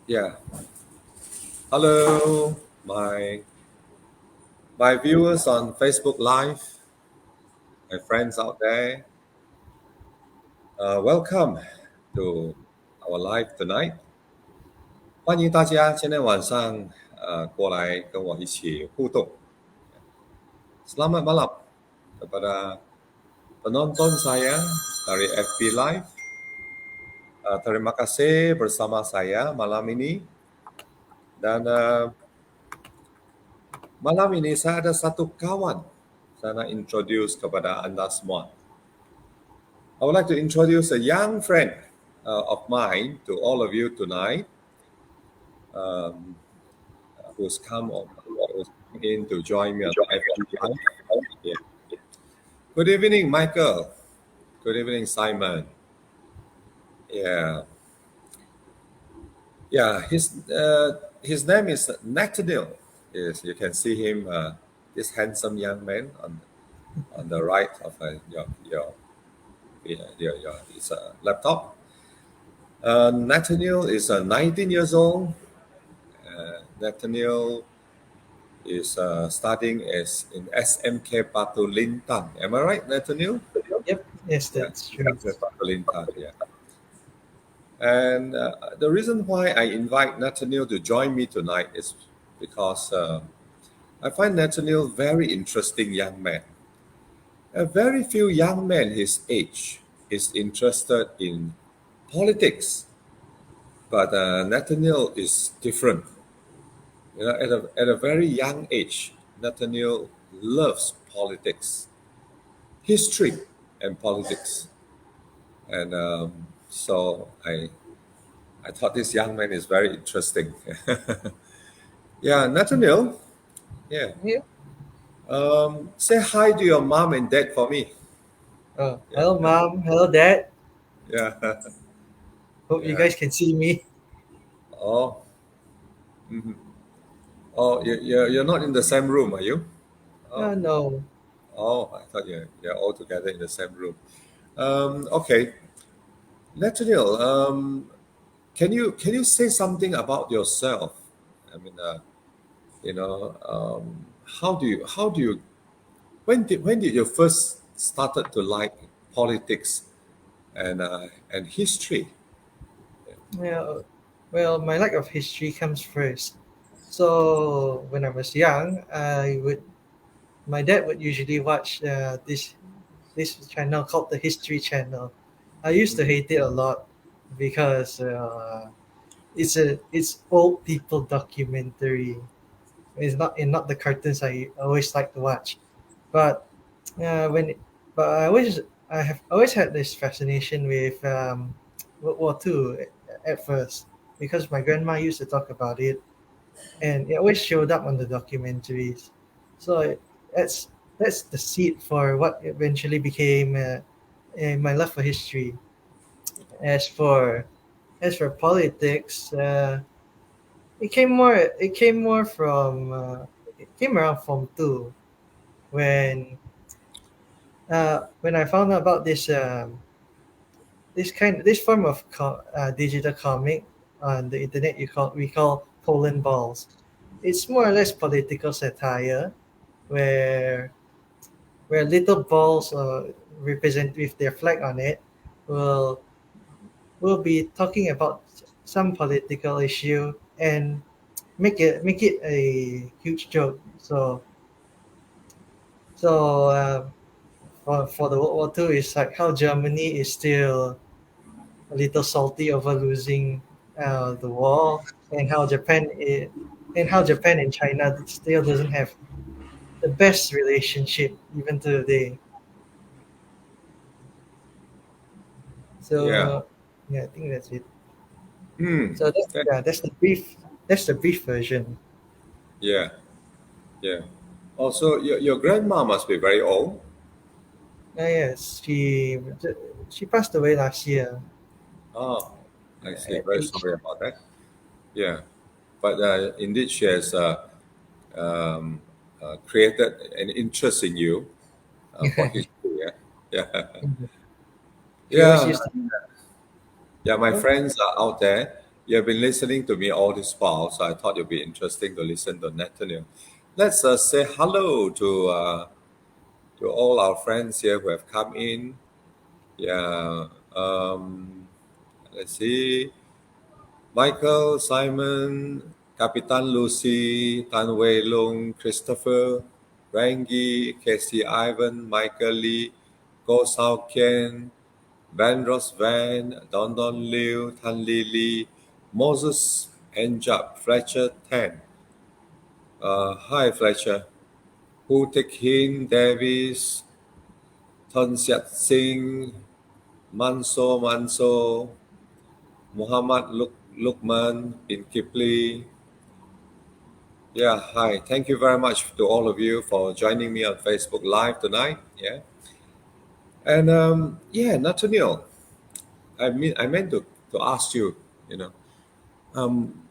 Yeah. Hello, my viewers on Facebook Live, my friends out there. Welcome to our live tonight. 欢迎大家今天晚上过来跟我一起互动。Selamat malam kepada penonton saya dari FB Live. Terima kasih bersama saya malam ini dan malam ini saya ada satu kawan saya nak introduce kepada anda semua. I would like to introduce a young friend of mine to all of you tonight, um, who's who's come in to join me on the FB Live. Yeah. Good evening, Michael. Good evening, Simon. Yeah, yeah. His name is Nathaniel. Yes, you can see him. This handsome young man on the right of your his laptop. Nathaniel is 19 years old. Nathaniel is studying as in SMK Batu Kitang. Am I right, Nathaniel? Yep. Yes, that's true. SMK Batu Kitang, yeah. And the reason why I invite Nathaniel to join me tonight is because I find Nathaniel very interesting young man. A very few young men his age is interested in politics, but Nathaniel is different. You know, at a very young age, Nathaniel loves politics, history, and politics, and so I thought this young man is very interesting. Yeah, Nathaniel. Yeah. Yeah. Say hi to your mom and dad for me. Oh, hello, mom. Hello, dad. Yeah. Hope you Yeah. guys can see me. Oh. Mhm. Oh, you're not in the same room, are you? Oh. No. Oh, I thought you're all together in the same room. Okay, Nathaniel, can you say something about yourself? I mean, how do you when did you first started to like politics and history? Yeah. Well, my lack of history comes first. So when I was young, my dad would usually watch this channel called the History Channel. I used to hate it a lot because it's old people documentary. It's not the cartoons I always like to watch. But when but I have always had this fascination with World War II at first because my grandma used to talk about it, and it always showed up on the documentaries. So that's that's the seed for what eventually became my love for history. As for politics, it came more from it came around from two when when I found out about this form of digital comic on the internet. We call Poland balls. It's more or less political satire where little balls represent with their flag on it will be talking about some political issue and make it a huge joke. So for the World War II, it's like how Germany is still a little salty over losing the war, and how Japan and China still doesn't have the best relationship even today. Yeah. So yeah, I think that's it. Hmm. So that's the brief version. Yeah. Yeah. Also, your grandma must be very old. Yes, she passed away last year. Oh, I see. At Very age sorry about that. Yeah, but indeed, she has um, created an interest in you for history. Yeah, yeah, she always yeah, used to. yeah. My Oh, friends are out there. You have been listening to me all this while, so I thought it'd be interesting to listen to Nathaniel. Let's say hello to all our friends here who have come in. Yeah. Let's see. Michael, Simon, Kapitan Lucy, Tan Wei Lung, Christopher, Rangi, Casey Ivan, Michael Lee, Go Sao Kian, Van Ross Van, Don Don Liu, Tan Li Li, Moses Enjap, Fletcher Tan. Hi Fletcher. Hu Tek Hin, Davis, Ton Siat Singh, Manso, Muhammad Lukman bin Kipli. Yeah, hi. Thank you very much to all of you for joining me on Facebook Live tonight. Yeah. And yeah, Nathaniel, I meant to ask you, you know,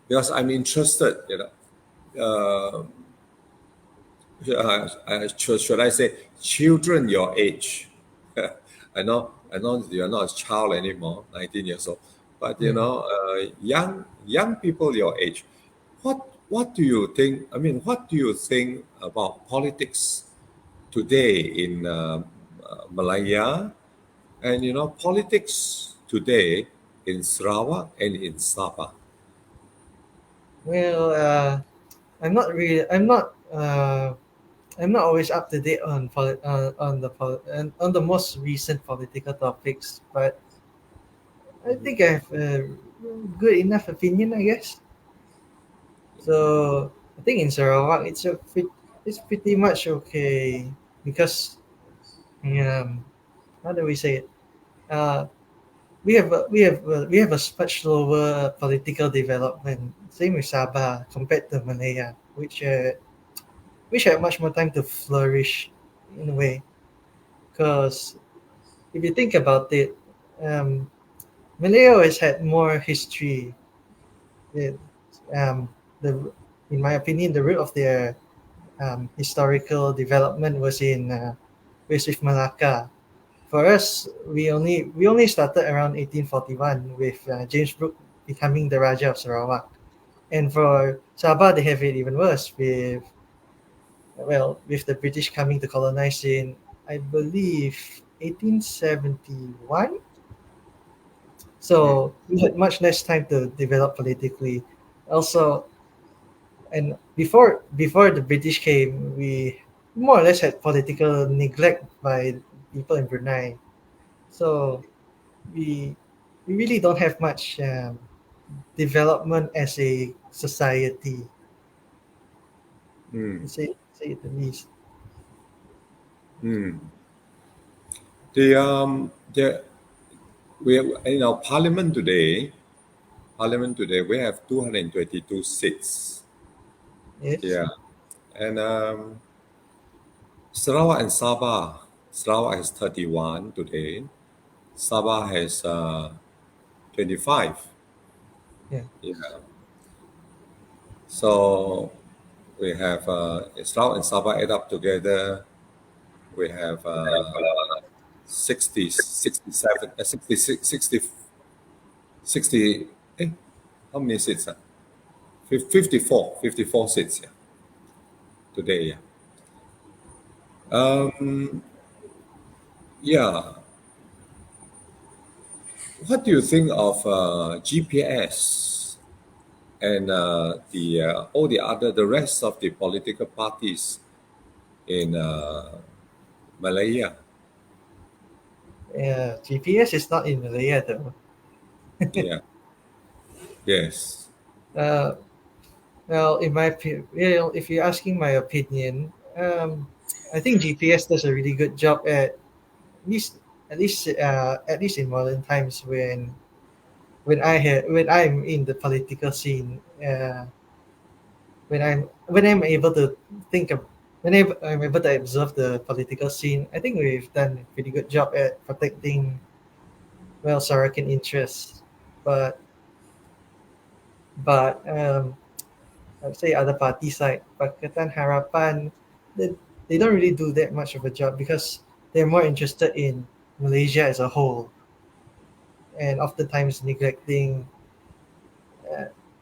because I'm interested, uh, should I say children your age? I know you're not a child anymore, 19 years old, but Mm. young people your age. What do you think? I mean, what do you think about politics today in Malaya, and politics today in Sarawak and in Sabah? Well, I'm not really. I'm not. I'm not always up to date on and on the most recent political topics, but I Mhm. think I have a good enough opinion, I guess. So I think in Sarawak, it's pretty much okay because how do we say it? Uh, we have a much slower political development. Same with Sabah compared to Malaya, which had much more time to flourish in a way. Because if you think about it, um, Malaya always had more history. It, the in my opinion, the root of their historical development was with Malacca. For us, we only started around 1841 with James Brooke becoming the Raja of Sarawak. And for Sabah, they have it even worse with the British coming to colonize in, I believe, 1871. Mm. So we had much less time to develop politically. Also, and before the British came, we more or less had political neglect by people in Brunei. So we we really don't have much development as a society, Mm. to say it the least. Mm. The we have, Parliament today we have 222 seats. Yes. Yeah, and Sarawak and Sabah. Sarawak has 31 today. Sabah has 25. Yeah. Yeah. So we have Sarawak and Sabah add up together. We have 60, 67, 66, 60, 60. How many seats? 54 seats. Yeah, today. Yeah. Yeah. What do you think of GPS and all the rest of the political parties in Malaya? Yeah. GPS is not in Malaya though. Yeah. Yes. Uh, well, if you're asking my opinion, I think GPS does a really good job least at least in modern times when I'm in the political scene. When I'm able to think of I'm able to observe the political scene, I think we've done a pretty good job at protecting Sarakan interests. But but I would say other parties like Pakatan Harapan, they, they don't really do that much of a job because they're more interested in Malaysia as a whole and oftentimes neglecting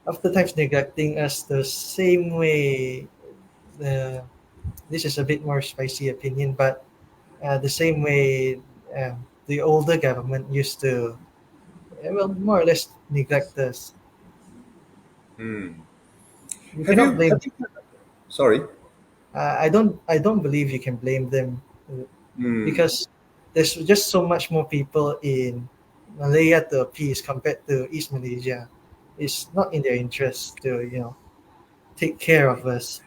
oftentimes neglecting us the same way. Uh, this is a bit more spicy opinion, but the same way the older government used to, well, more or less neglect us. Hmm. You Have cannot you? blame. Have you? Sorry. I don't believe you can blame them Hmm. because there's just so much more people in Malaya to appease compared to East Malaysia. It's not in their interest to take care of us.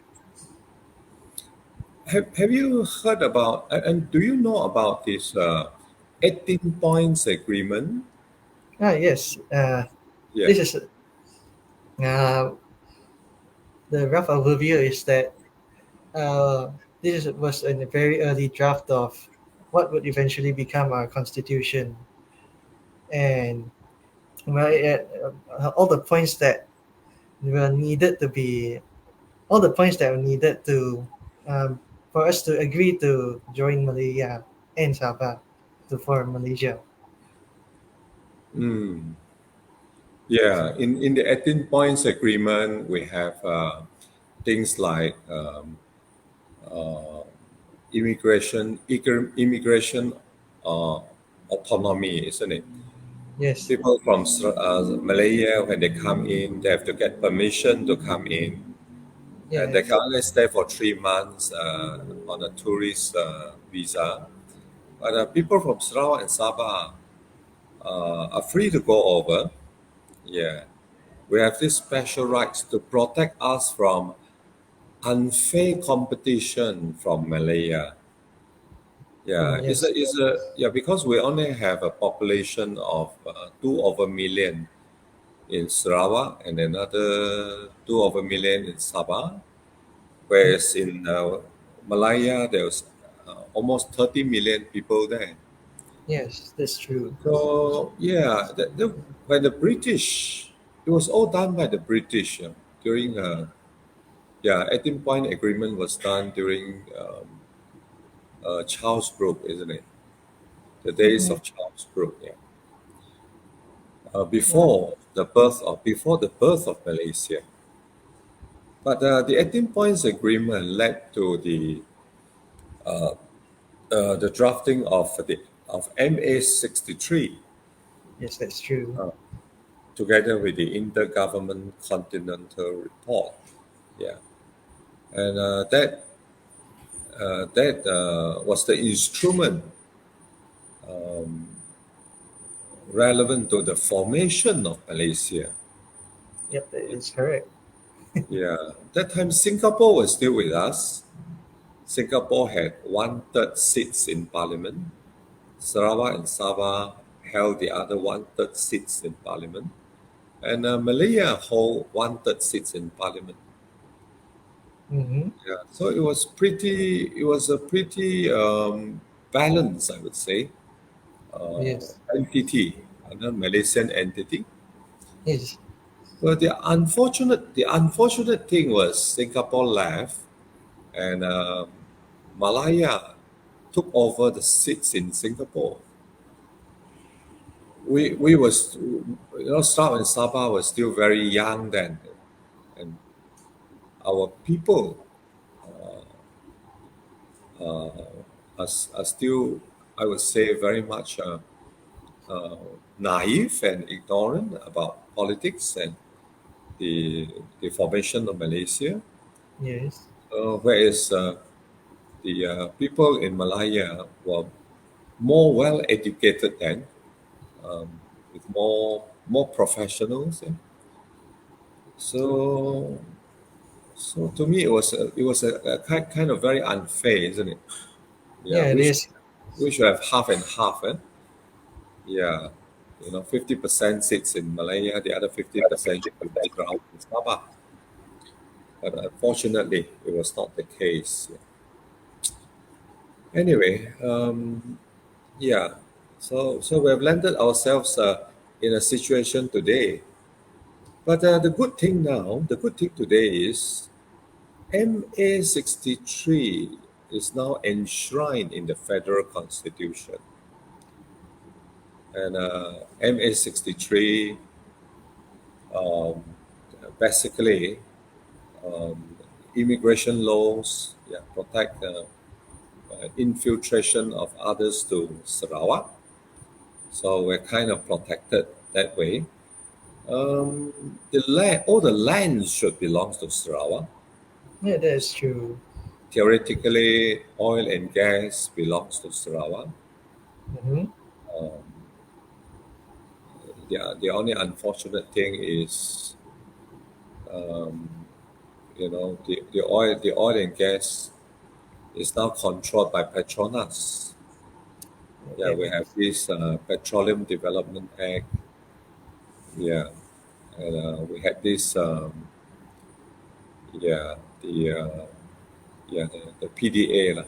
Have you heard about and do you know about this 18 points agreement? Yes, Yeah. this is uh, the rough overview is that uh, was in a very early draft of what would eventually become our constitution, and well, all the points that were needed to be all the points that were needed to um, for us to agree to join Malaya and Sabah to form Malaysia. Hmm. Yeah. In the 18 points agreement, we have things like immigration uh, autonomy, isn't it? Yes, People from Malaya, when they come in, they have to get permission to come in, and they can yes, only stay for 3 months on a tourist visa. But people from Sarawak and Sabah are free to go over. Yeah, we have these special rights to protect us from unfair competition from Malaya. Yeah, yes, yeah, because we only have a population of 2/million in Sarawak and another 2/million in Sabah, mm, whereas in Malaya there's almost 30 million people there. yes. That's true. So yeah, when the British, it was all done by the British during yeah, 18 point agreement was done during Charles Group, isn't it? The days Mm, of Charles Group. Yeah, uh, before the birth of Malaysia. But the 18 points agreement led to the drafting of MA 63 yes, that's true. together with the Intergovernment Continental Report. Yeah, and that was the instrument relevant to the formation of Malaysia. Yep, that Yeah, is correct. yeah. That time Singapore was still with us. Singapore had one third seats in Parliament. Sarawak and Sabah held the other one third seats in Parliament, and Malaya hold one third seats in Parliament. Mm-hmm. Yeah, so it was pretty. It was a pretty balanced, I would say, Yes, entity, another Malaysian entity. yes, But the unfortunate thing was Singapore left, and Malaya took over the seats in Singapore. We was, Sarawak and Sabah was still very young then, and our people are still, I would say, very much naive and ignorant about politics and the formation of Malaysia. yes, Whereas the people in Malaya were more well educated then, with more professionals. Yeah. So so to me, it was a kind of very unfair, isn't it? Yeah, yeah, it is. we should have half and half. Eh? Yeah, 50% sits in Malaya, the other 50% should be in Sarawak and Sabah. But unfortunately, it was not the case. Yeah. Anyway, yeah. So we have landed ourselves in a situation today. But the good thing today is MA 63 is now enshrined in the federal constitution. And MA 63 basically immigration laws, yeah, protect the infiltration of others to Sarawak. So we're kind of protected that way. The land, all the lands should belong to Sarawak. Yeah, that is true. Theoretically, oil and gas belongs to Sarawak. Mm-hmm. Um, the only unfortunate thing is, um, the oil and gas is now controlled by Petronas. Yeah, Yeah, we have this Petroleum Development Act. Yeah, and we had this. Yeah, the the PDA lah,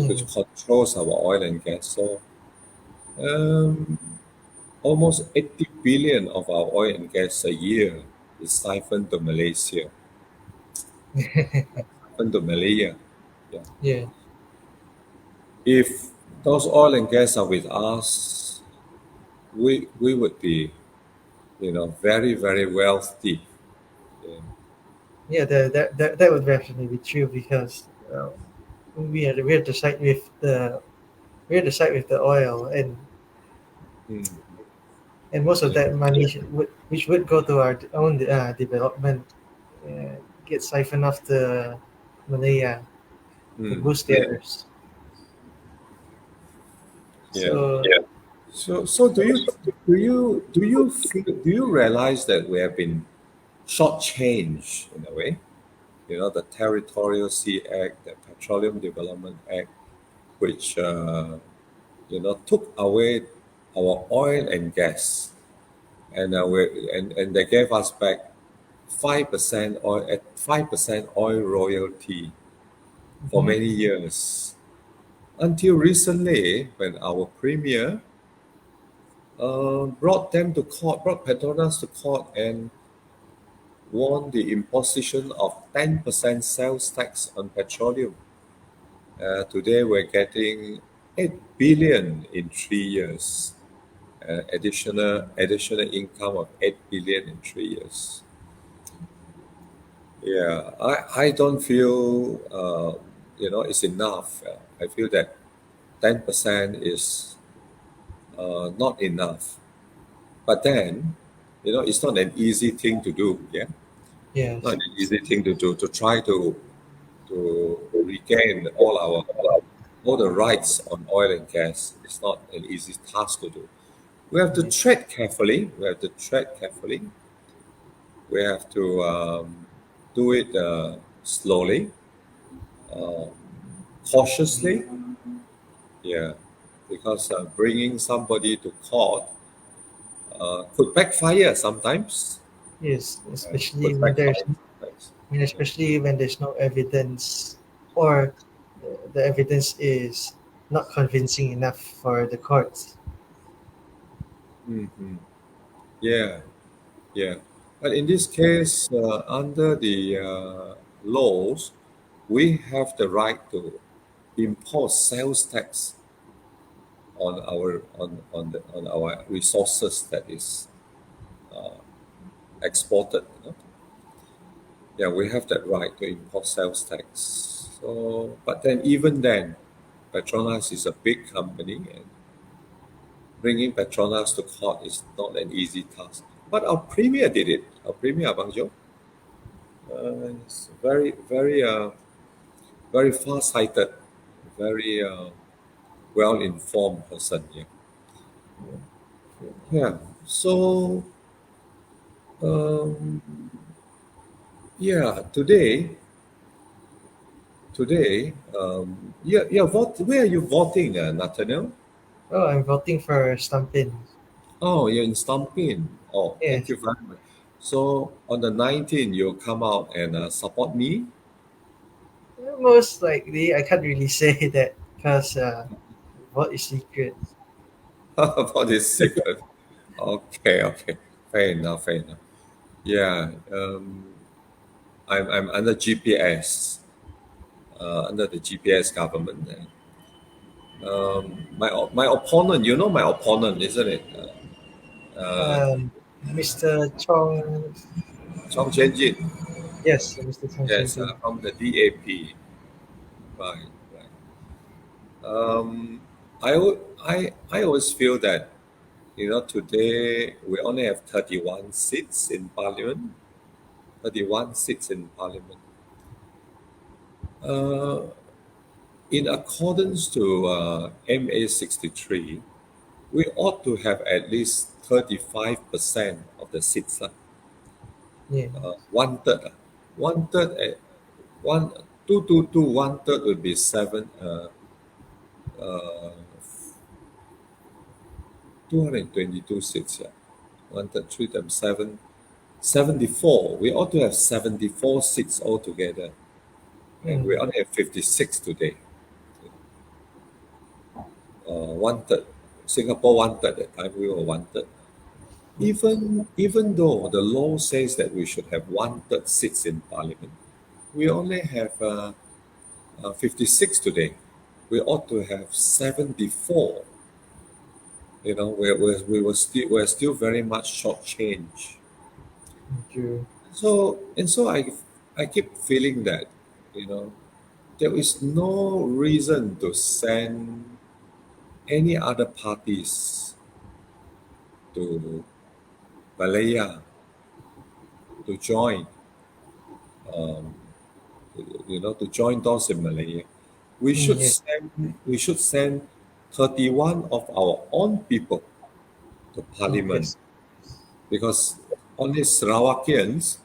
which mm, controls our oil and gas. So um, almost 80 billion of our oil and gas a year is siphoned to Malaysia, siphoned to Malaya. Yeah. yeah, If those oil and gas are with us, we would be, very, very wealthy. Yeah. yeah. That would definitely be true because we're the side with the oil, Mm. and most of Yeah. that money which would go to our own development get siphoned off the Malaya to Mm. boost theirs. Yeah. So So do you realize that we have been shortchanged in a way? The Territorial Sea Act, the Petroleum Development Act, which took away our oil and gas, and and they gave us back 5% oil royalty for mhm, many years until recently when our premier brought Petronas to court and won the imposition of 10% sales tax on petroleum. Today we're getting 8 billion in 3 years. Additional income of 8 billion in 3 years. Yeah, I don't feel it's enough. I feel that 10% is not enough. But then, it's not an easy thing to do. Yeah, not yes, an easy thing to do, to try to regain all the rights on oil and gas. It's not an easy task to do. We have to yeah, tread carefully. We have to tread carefully. We have to do it slowly, uh, cautiously. Yeah, because bringing somebody to court could backfire sometimes. yes, Could backfire sometimes. Yeah. especially when there's no evidence, or the evidence is not convincing enough for the courts. Hmm. Yeah, yeah. But in this case, under the laws, we have the right to impose sales tax on our resources that is exported. Yeah, we have that right to impose sales tax. So, but then even then, Petronas is a big company, and bringing Petronas to court is not an easy task. But our premier did it. Our premier Abang Jo is very, very, very far-sighted, very well-informed person. Yeah, yeah. So, um, yeah. Today, where are you voting, Nathaniel? Oh, I'm voting for Stampin. Oh, you're in Stampin. Oh, thank Yes, you very much. So on the 19th, you'll come out and support me. most likely I can't really say that because vote is secret. For this secret. Okay, okay. Fair enough, fair enough. Yeah, I'm under GPS, under the GPS government. My opponent, my opponent, isn't it? Uh, Mr. Chong, Chong Chen Jin. Yes, Mr. Chang Yes, Shin. from the DAP. Right, right. Um, I always feel that, today we only have 31 seats in parliament. 31 seats in parliament. Uh, in accordance to MA 63, we ought to have at least 35% of the seats. Yeah. One third. One third, one, two, two, two, one third would be seven, uh, 222 seats. Yeah. One third, three times seven, 74. We ought to have 74 seats altogether. And we Mm. only have 56 today. One third. Singapore one third. At the time we were one third. Even though the law says that we should have one third seats in parliament, we only have 56 today. We ought to have 74. We're still very much shortchanged. True. So I keep feeling that you know there is no reason to send any other parties to Malaya to join, um, to join those in Malaya. We Mm, should yes. send 31 of our own people to Mm, Parliament yes. because only Sarawakians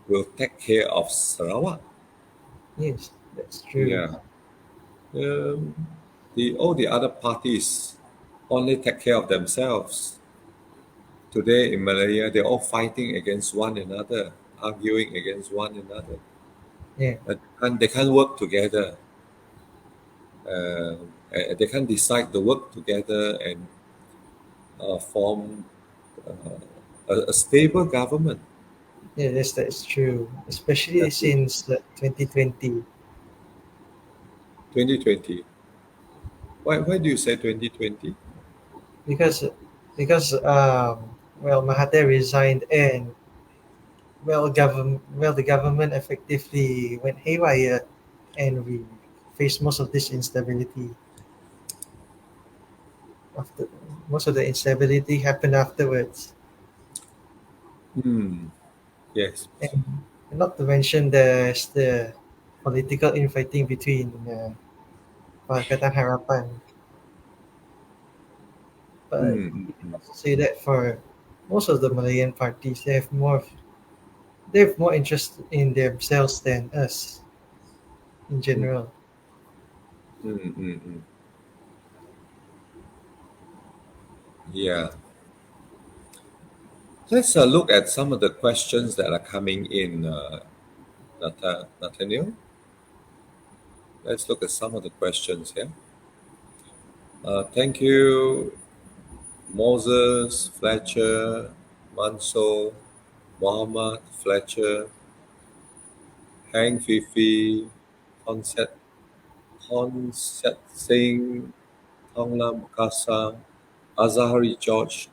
will take care of Sarawak. Yes. That's true. Yeah. Um, all the other parties only take care of themselves. Today in Malaya, they're all fighting against one another, arguing against one another. Yeah. They can't work together. They can't decide to work together and form a stable government. Yeah, that's true. Especially since 2020, 2020. Why do you say 2020? because well, Mahathir resigned, and the government effectively went haywire, and we faced most of this instability. After Most of the instability happened afterwards, Hmm. Yes. and not to mention there's the political infighting between Pakatan Harapan. But Hmm. Hmm, you can hmm, also say that for most of the Malayan parties, they have more interest in themselves than us in hmm, general. hmm, hmm, hmm. Yeah. Let's look at some of the questions that are coming in, Nathaniel. Let's look at some of the questions here. Thank you, Moses, Fletcher, Manso, Mohammed, Fletcher, Hang Fifi, Concept, Concept Singh, Tonglam Kasa, Azahari George,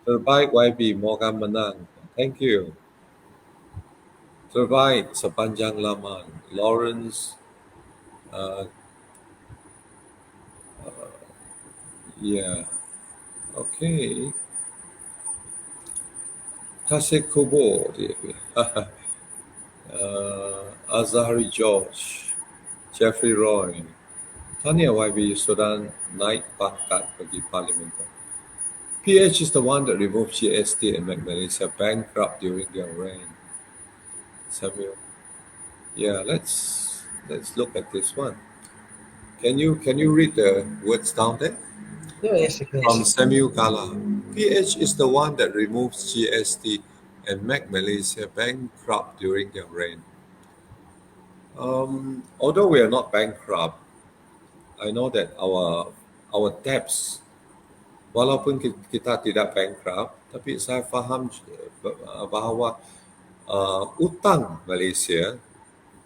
Terbaik YB, Morgan Menang. Thank you. Terbaik sepanjang laman. Lawrence, uh, yeah, okay. Kasek Kubo, Azahari George, Jeffrey Roy, Tanya YB Sudan naik pangkat pergi parlimen. PH is the one that removed GST and made Malaysia bankrupt during their reign. Samuel. Yeah, let's look at this one. Can you read the words down there? Yeah, yes, I can. From Samuel Gala. PH is the one that removes GST and made Malaysia bankrupt during their reign. Although we are not bankrupt, I know that our debts, walaupun kita tidak bankrupt, tapi saya faham bahawa utang Malaysia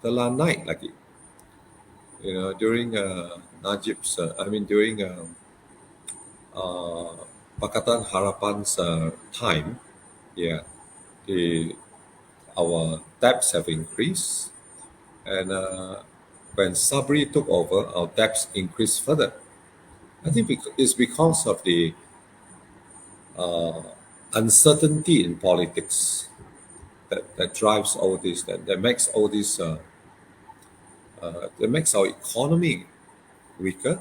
telah naik lagi. During Najib's, during Pakatan Harapan's time, yeah, the our debts have increased, and when Sabri took over, our debts increased further. I think it's because of the uh, uncertainty in politics that drives all this, that makes all this, that makes our economy weaker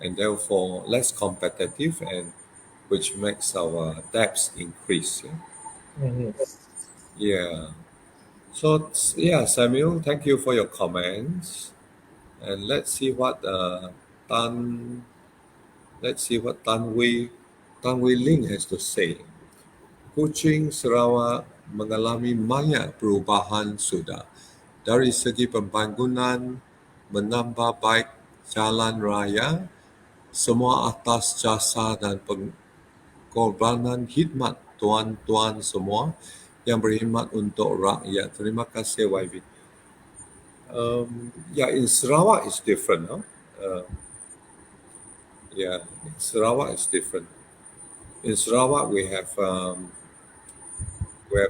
and therefore less competitive, and which makes our debts increase. Yeah. Yes. Yeah. So yeah, Samuel, thank you for your comments, and Tan let's see what Tan Wei Ling has to say. Kuching Sarawak mengalami banyak perubahan sudah. Dari segi pembangunan, menambah baik jalan raya, semua atas jasa dan pengorbanan khidmat tuan-tuan semua yang berkhidmat untuk rakyat. Terima kasih, YB. Yeah, in Sarawak it's different, no? Uh, yeah, in Sarawak is different. In Sarawak we have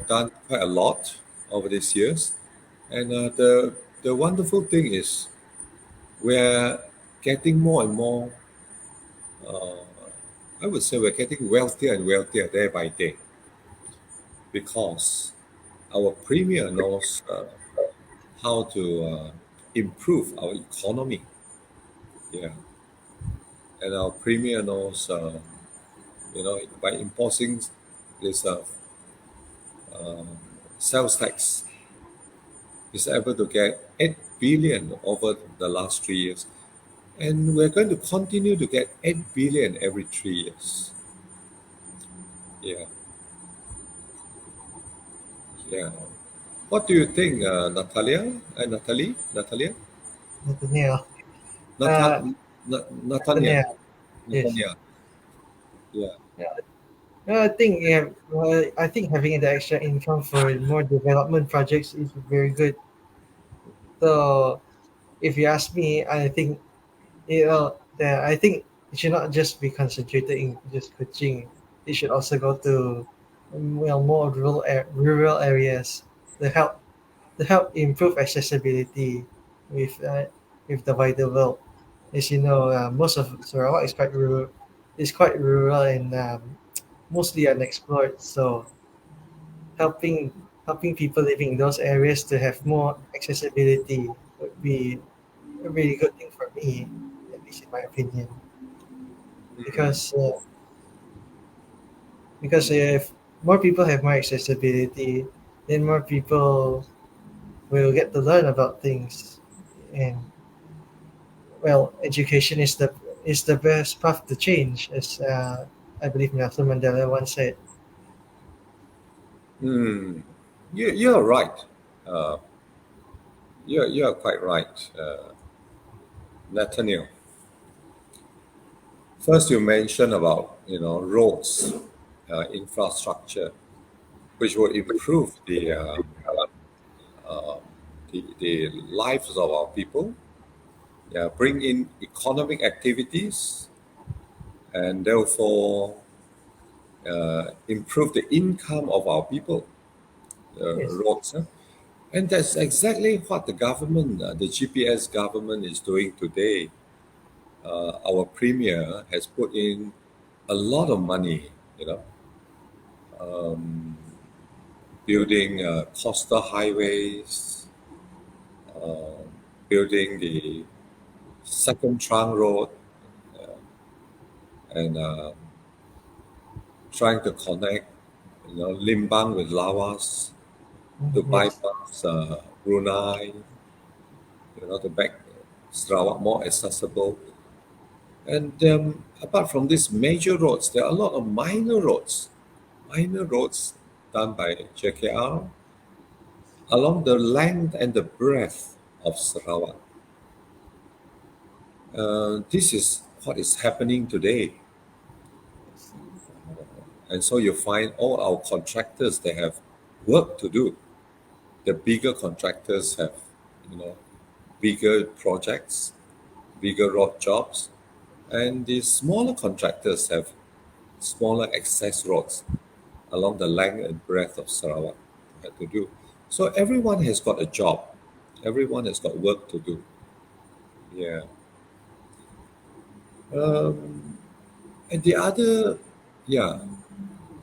done quite a lot over these years, and the wonderful thing is we're getting more and more. Uh, I would say we're getting wealthier and wealthier day by day because our premier knows how to improve our economy. Yeah, and our premier knows, by imposing this uh, sales tax, is able to get 8 billion over the last 3 years, and we're going to continue to get 8 billion every 3 years. Yeah, yeah. What do you think, Natalia? Natalia? Nathaniel. Nata- Uh, Natania? Nathaniel. Yes. Natania? Yeah. Yeah. I think yeah, well, I think having the extra income for more development projects is very good. So if you ask me, I think that I think it should not just be concentrated in just coaching. It should also go to more rural areas to help improve accessibility with uh, with the wider world. As you know, most of Sarawak is quite rural and mostly unexplored. So helping helping people living in those areas to have more accessibility would be a really good thing for me, at least in my opinion. Mm. Because if more people have more accessibility, then more people will get to learn about things, and well, education is the best path to change, as I believe Nelson Mandela once said. Mm. You're right. Uh, you're quite right, Nathaniel. First, you mentioned about roads, infrastructure, which will improve the lives of our people. Yeah, bring in economic activities, and therefore improve the income of our people. Yes, Roads, huh? And that's exactly what the government, the GPS government, is doing today. Our premier has put in a lot of money, um, building coastal highways, uh, building the second trunk road, and trying to connect, Limbang with Lawas to yes, bypass Brunei, to make Sarawak more accessible. And apart from these major roads, there are a lot of minor roads done by JKR along the length and the breadth of Sarawak. This is what is happening today. And so you find all our contractors, they have work to do. The bigger contractors have, bigger projects, bigger road jobs, and the smaller contractors have smaller access roads along the length and breadth of Sarawak to do. So everyone has got a job. Everyone has got work to do. Yeah. Um, and the other, yeah.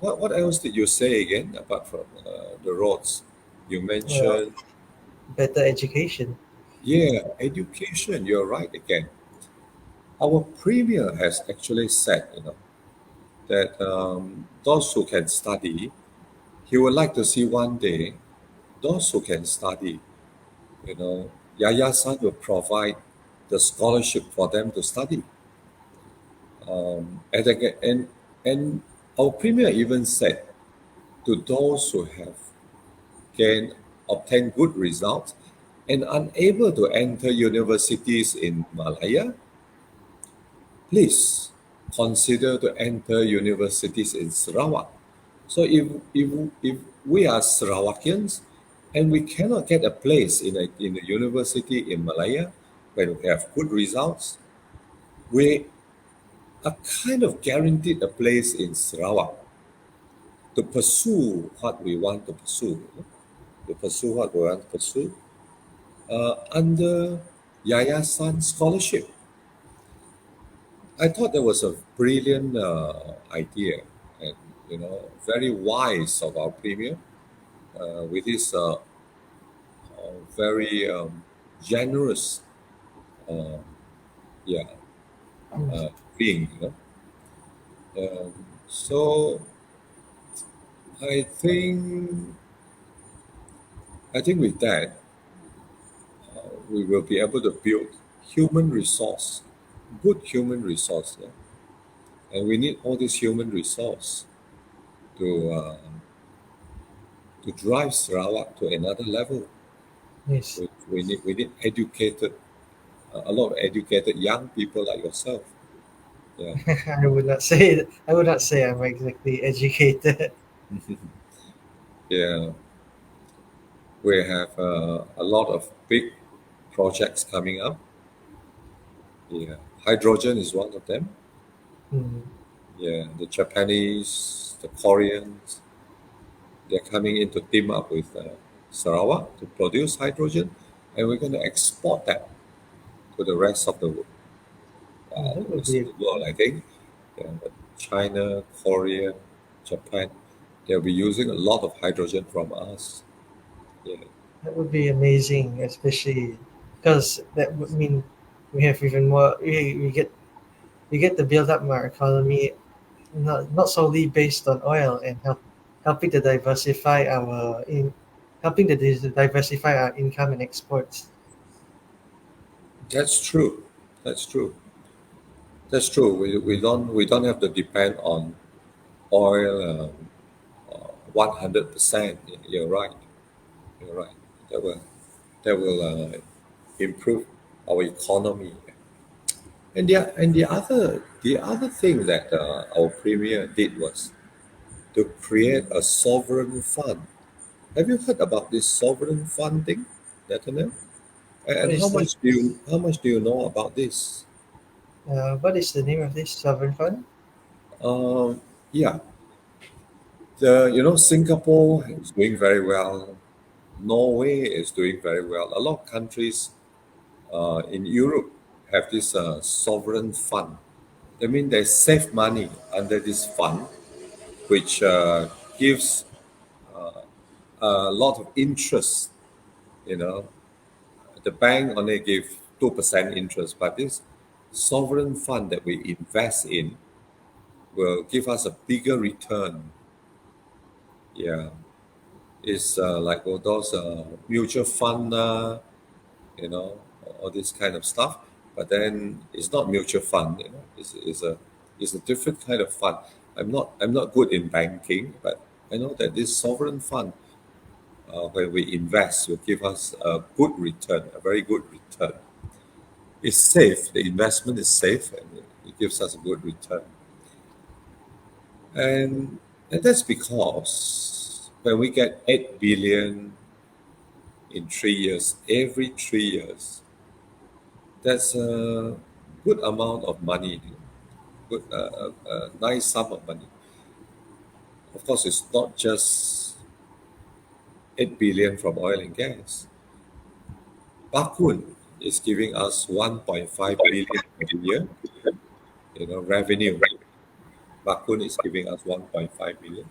What else did you say again apart from the roads? You Well, mentioned, better education. yeah, education. You're right again. Our premier has actually said, that those who can study, he would like to see one day those who can study, Yayasan will provide the scholarship for them to study. And our premier even said to those who have can obtain good results and unable to enter universities in Malaya, please consider to enter universities in Sarawak. So if we are Sarawakians and we cannot get a place in a university in Malaya when we have good results, we are kind of guaranteed a place in Sarawak to pursue what we want to pursue, to pursue what we want to pursue under Yayasan scholarship. I thought that was a brilliant idea and very wise of our premier with his very generous uh, yeah Mm. uh, being. So I think I think with that we will be able to build human resource, good human resource, yeah? And we need all this human resource to uh, to drive Sarawak to another level. Yes. We need educated a lot of educated young people like yourself. Yeah. I would not say I'm exactly educated. Yeah. We have a lot of big projects coming up. Yeah, hydrogen is one of them. Mm. Yeah, the Japanese, the Koreans, they're coming in to team up with Sarawak to produce hydrogen, and we're going to export that to the rest of That the would rest of be the world. I think, yeah, but China, Korea, Japan, they'll be using a lot of hydrogen from us. Yeah, that would be amazing, especially because that would mean we have even more. We get to build up our economy not solely based on oil and helping to diversify helping to diversify our income and exports. that's true. That's true. That's true. We don't have to depend on oil 100%. You're right. You're right. That will improve our economy. And the other thing that our premier did was to create a sovereign fund. Have you heard about this sovereign fund thing, Nathaniel? What And how is the much do you know about this? what is the name of this sovereign fund? Um, yeah, Singapore is doing very well. Norway is doing very well. A lot of countries in Europe have this sovereign fund. I mean, they save money under this fund, which gives a lot of interest. You know, the bank only give 2% interest, but this sovereign fund that we invest in will give us a bigger return. Yeah, it's like all those mutual fund, you know, all this kind of stuff. But then it's not mutual fund, it's a different kind of fund. I'm not good in banking, but I know that this sovereign fund, when we invest, will give us a good return, a very good return. It's safe. The investment is safe, and it gives us a good return. And that's because when we get 8 billion in 3 years, every 3 years, that's a good amount of money, good a nice sum of money. Of course, it's not just 8 billion from oil and gas. Bakun is giving us 1.5 billion a year, revenue. Bakun is giving us 1.5 billion.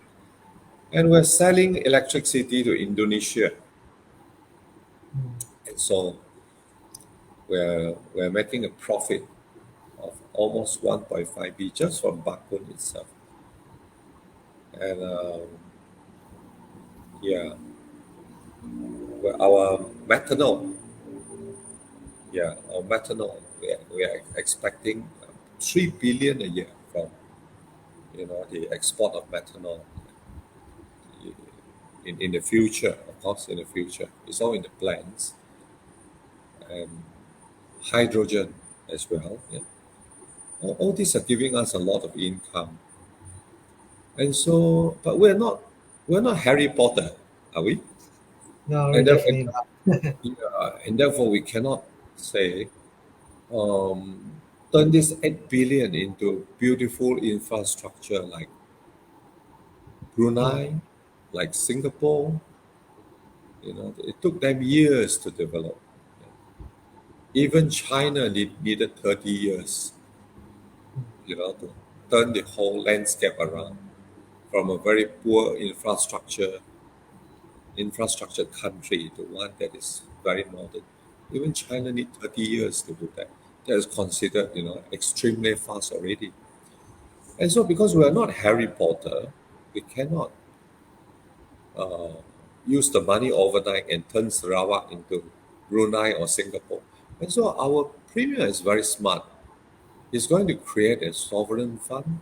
And we're selling electricity to Indonesia. And so we're making a profit of almost 1.5 billion just from Bakun itself. And yeah, our methanol, we are expecting 3 billion a year from the export of methanol in the future. Of course, in the future, it's all in the plans. And hydrogen as well. Yeah. All these are giving us a lot of income. And so, but we're not Harry Potter, are we? No, we're And therefore, definitely not. and therefore we cannot say um, turn this 8 billion into beautiful infrastructure like Yeah. Brunei, like Singapore. It took them years to develop. Even China needed 30 years, to turn the whole landscape around from a very poor infrastructure country to one that is very modern. Even China need 30 years to do that. That is considered, extremely fast already. And so because we are not Harry Potter, we cannot uh, use the money overnight and turn Sarawak into Brunei or Singapore. And so our premier is very smart. He's going to create a sovereign fund.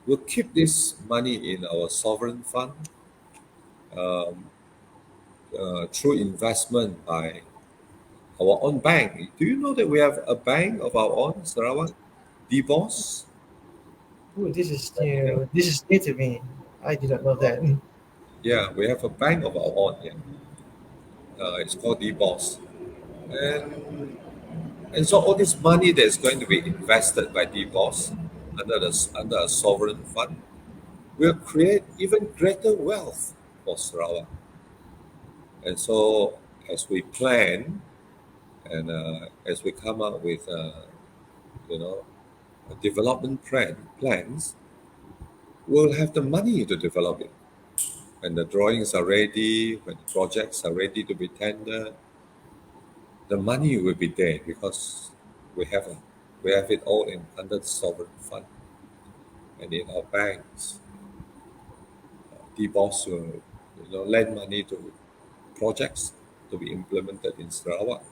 We'll keep this money in our sovereign fund um, through investment by our own bank. Do you know that we have a bank of our own, Sarawak? DBOS? Ooh, this is Yeah. new. This is new to me. I did not know that. Yeah, we have a bank of our own. Yeah. It's called DBOS. And, and so all this money that is going to be invested by DBOS under a sovereign fund will create even greater wealth for Sarawak. And so as we plan and as we come up with you know development plans, we'll have the money to develop it. When the drawings are ready, when the projects are ready to be tendered, the money will be there because we have a, we have it all in under the sovereign fund and in our banks. The boss will lend money to projects to be implemented in Sarawak.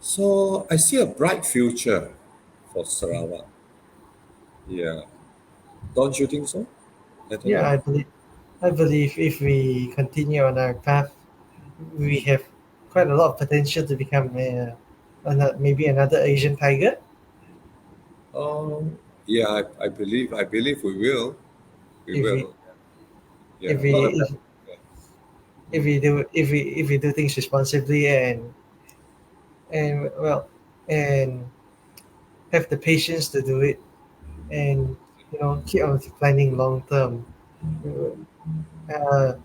So I see a bright future for Sarawak. Yeah, don't you think so, Yeah, Nathaniel? I believe if we continue on our path, we have quite a lot of potential to become maybe another Asian tiger. Yeah, I believe we will. We If we will. if Yeah, we not a bad. if, Yeah. if Mm. we do if we do things responsibly and well and have the patience to do it and keep on planning long term. Uh,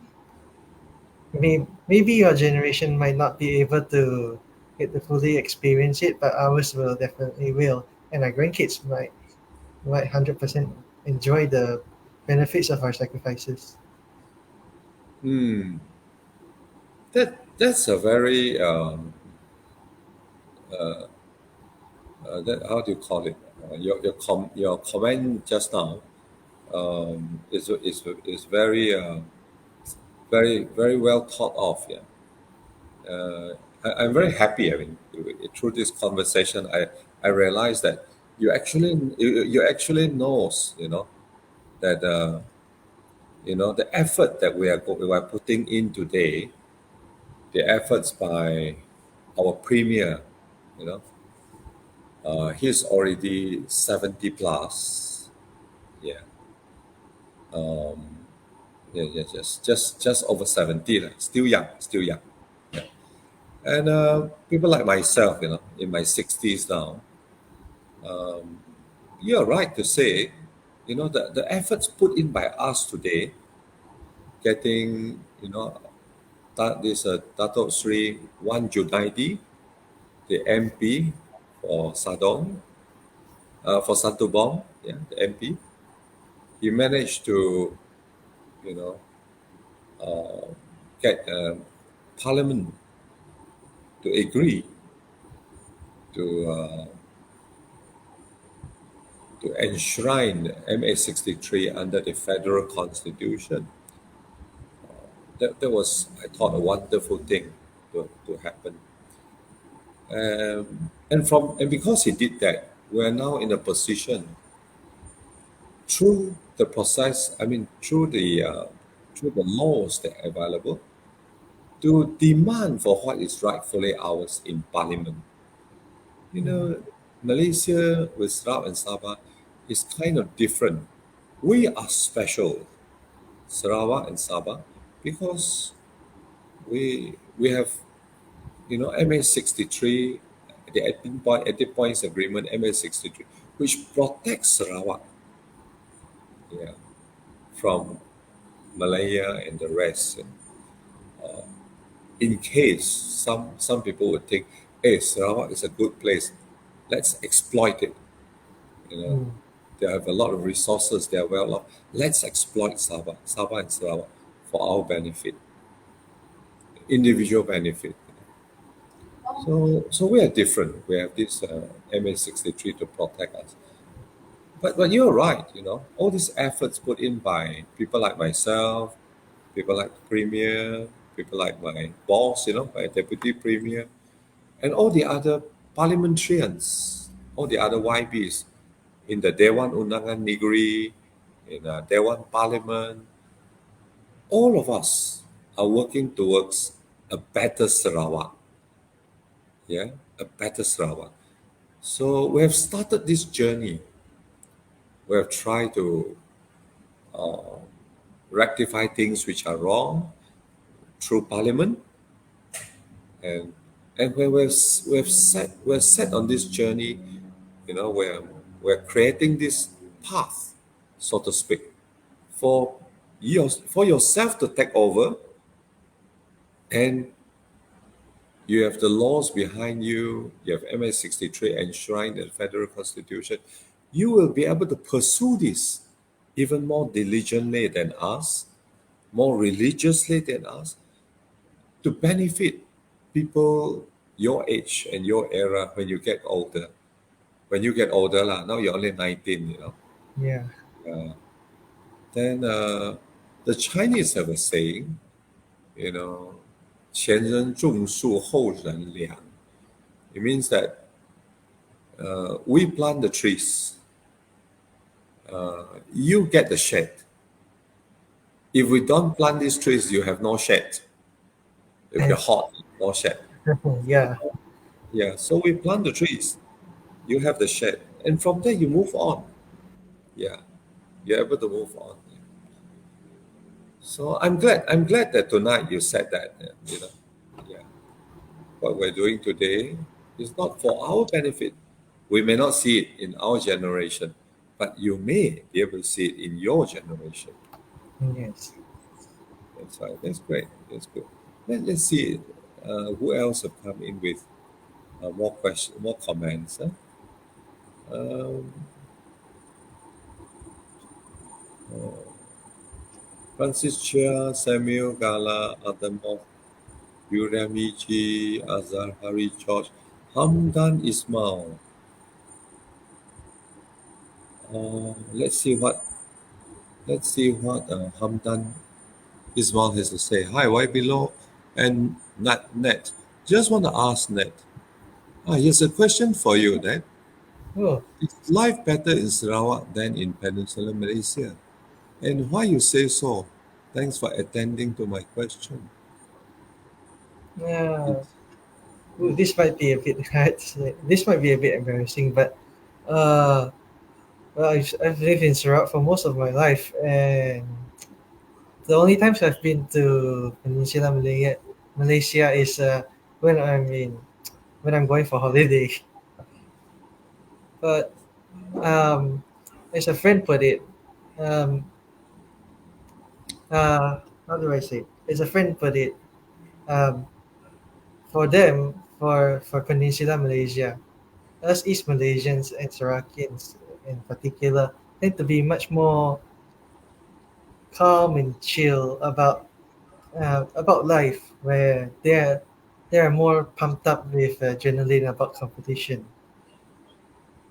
maybe your generation might not be able to get to fully experience it, but ours will definitely will, and our grandkids might 100% enjoy the benefits of our sacrifices. Hmm. That's a very that how do you call it? Your comment just now is very very well thought of. Yeah. I'm very happy. I mean, through this conversation, I realized that you actually knows that the effort that we are putting in today, the efforts by our premier, you know, he's already 70 plus. Yeah, um, yeah, just over 70, like, still young, still young. Yeah. And people like myself, in my 60s now, um, you're right to say, the efforts put in by us today getting, that this Dato Sri Wan Junaidi, the MP for Sadong, for Santubong, yeah, the MP. He managed to, you know, get Parliament to agree to enshrine MA63 under the federal constitution. That was, I thought, a wonderful thing to happen. And because he did that, we're now in a position through the process. I mean, through the laws that are available, to demand for what is rightfully ours in Parliament. You Mm. know, Malaysia with Sarawak and Sabah is kind of different. We are special, Sarawak and Sabah, because we have, MA63, the 18 points agreement, MA63, which protects Sarawak, yeah, from Malaya and the rest. In case some people would think, hey, Sarawak is a good place, let's exploit it. You know, Mm. they have a lot of resources, they are well off. Let's exploit Sabah and Sarawak for our benefit, individual benefit. So we are different. We have this MA63 to protect us. But you're right. All these efforts put in by people like myself, people like the premier, people like my boss, my deputy premier, and all the other parliamentarians, all the other YBs in the Dewan Undangan Negeri, in Dewan Parliament. All of us are working towards a better Sarawak. Yeah, a better Sarawak. So we have started this journey. We have tried to rectify things which are wrong through Parliament, and when we're set on this journey, we're creating this path, so to speak, for for yourself to take over, and you have the laws behind you. You have MA63 enshrined in the federal constitution. You will be able to pursue this even more diligently than us, more religiously than us, to benefit people your age and your era when you get older. When you get older, lah, now you're only 19, Yeah. uh, then the Chinese have a saying, 前人种树，后人乘凉. It means that we plant the trees, you get the shade. If we don't plant these trees, you have no shade. If you're Yes. hot, no shade. Yeah. Yeah, so we plant the trees, you have the shade, and from there you move on. Yeah, you're able to move on. So I'm glad that tonight you said that. Yeah, what we're doing today is not for our benefit. We may not see it in our generation, but you may be able to see it in your generation. Yes. That's right. That's great. That's good. Let's see who else have come in with more questions, more comments. Huh? Um, Francis Chia, Samuel Gala, Adamov, Yuramichi, Azhar Hari George, Hamdan Ismail. Let's see what Hamdan Ismail has to say. Hi, why below and not Net. Just want to ask Net. Here's a question for you, Net. Oh. Is life better in Sarawak than in Peninsular Malaysia? And why you say so? Thanks for attending to my question. Uh, It's, ooh, this might be a bit hard. This might be a bit embarrassing, but uh, well, I've lived in Sarawak for most of my life, and the only times I've been to Peninsula Malaysia is when I'm in when I'm going for holiday. But um, as a friend put it, um, how do I say it? As a friend put it, um, for them, for Peninsula Malaysia, us East Malaysians and Sarakians in particular tend to be much more calm and chill about life, where they're more pumped up with adrenaline about competition.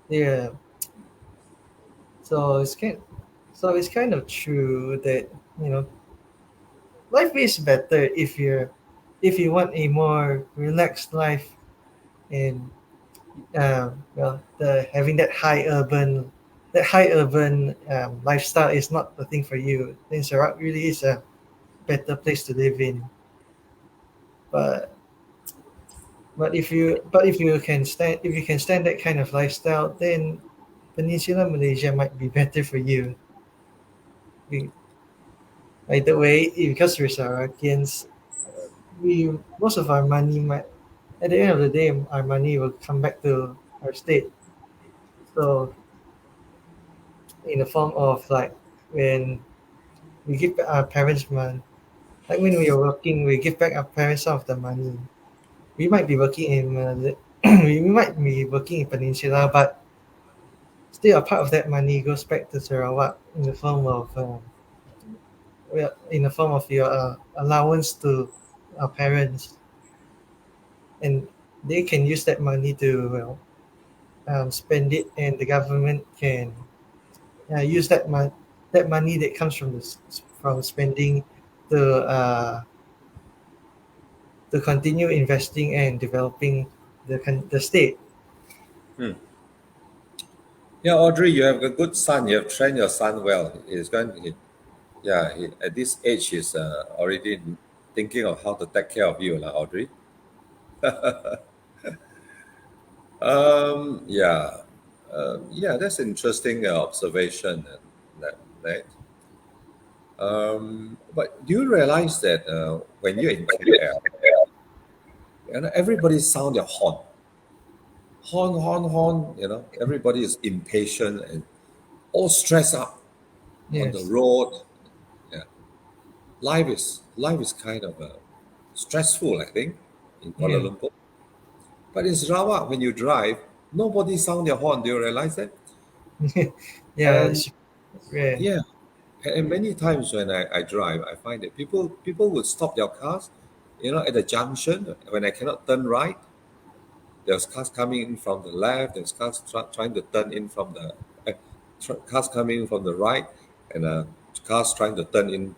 Yeah, so it's kind of true that you know life is better if you want a more relaxed life and the having that high urban lifestyle is not the thing for you. Then Sarawak really is a better place to live in. But if you can stand that kind of lifestyle, then Peninsula Malaysia might be better for you. We, either way, because we're Sarakians, we most of our money might at the end of the day our money will come back to our state. So in the form of like when we give back our parents money, like when we are working, we give back our parents some of the money. We might be working in we might be working in Peninsula, but still a part of that money goes back to Sarawak in the form of your allowance to our parents, and they can use that money to spend it, and the government can use that money that comes from from spending to to continue investing and developing the state. Hmm. Yeah, Audrey, you have a good son. You have trained your son well. He's going. At this age, he's already thinking of how to take care of you, lah, Audrey. Yeah, yeah, that's interesting observation. That. But do you realize that when you're in KL, everybody sound their horn, horn, horn, horn. Everybody is impatient and all stressed up on the Yes. road. Yeah, life is kind of stressful, I think, in Kuala Yeah. Lumpur. But in Sarawak, when you drive, nobody sound their horn. Do you realize that? Yeah. And Yeah. yeah, and many times when I drive, I find that people would stop their cars, at the junction when I cannot turn right. There's cars coming in from the left. There's cars trying to turn in from the cars coming in from the right, and cars trying to turn in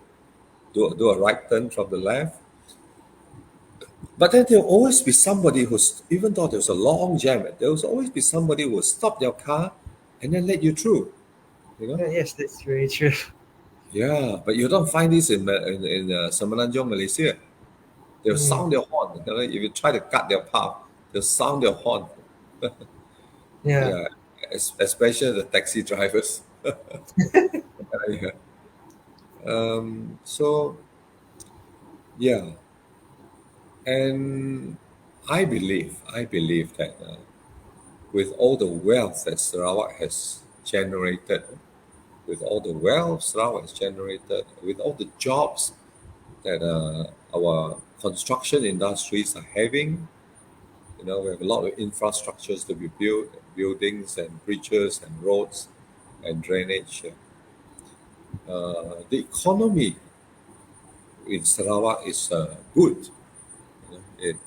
do a right turn from the left. But then there'll always be somebody who's, even though there's a long jam, there'll always be somebody who will stop their car and then let you through. You know? Yes, that's very true. Yeah, but you don't find this in Semenanjung, Malaysia. They'll Mm, sound their horn. If you try to cut their path, they'll sound their horn. yeah. Yeah, especially the taxi drivers. Yeah. So yeah, and I believe that with all the wealth that Sarawak has generated, with all the wealth Sarawak has generated, with all the jobs that our construction industries are having. We have a lot of infrastructures to be built, buildings and bridges and roads and drainage. The economy in Sarawak is good,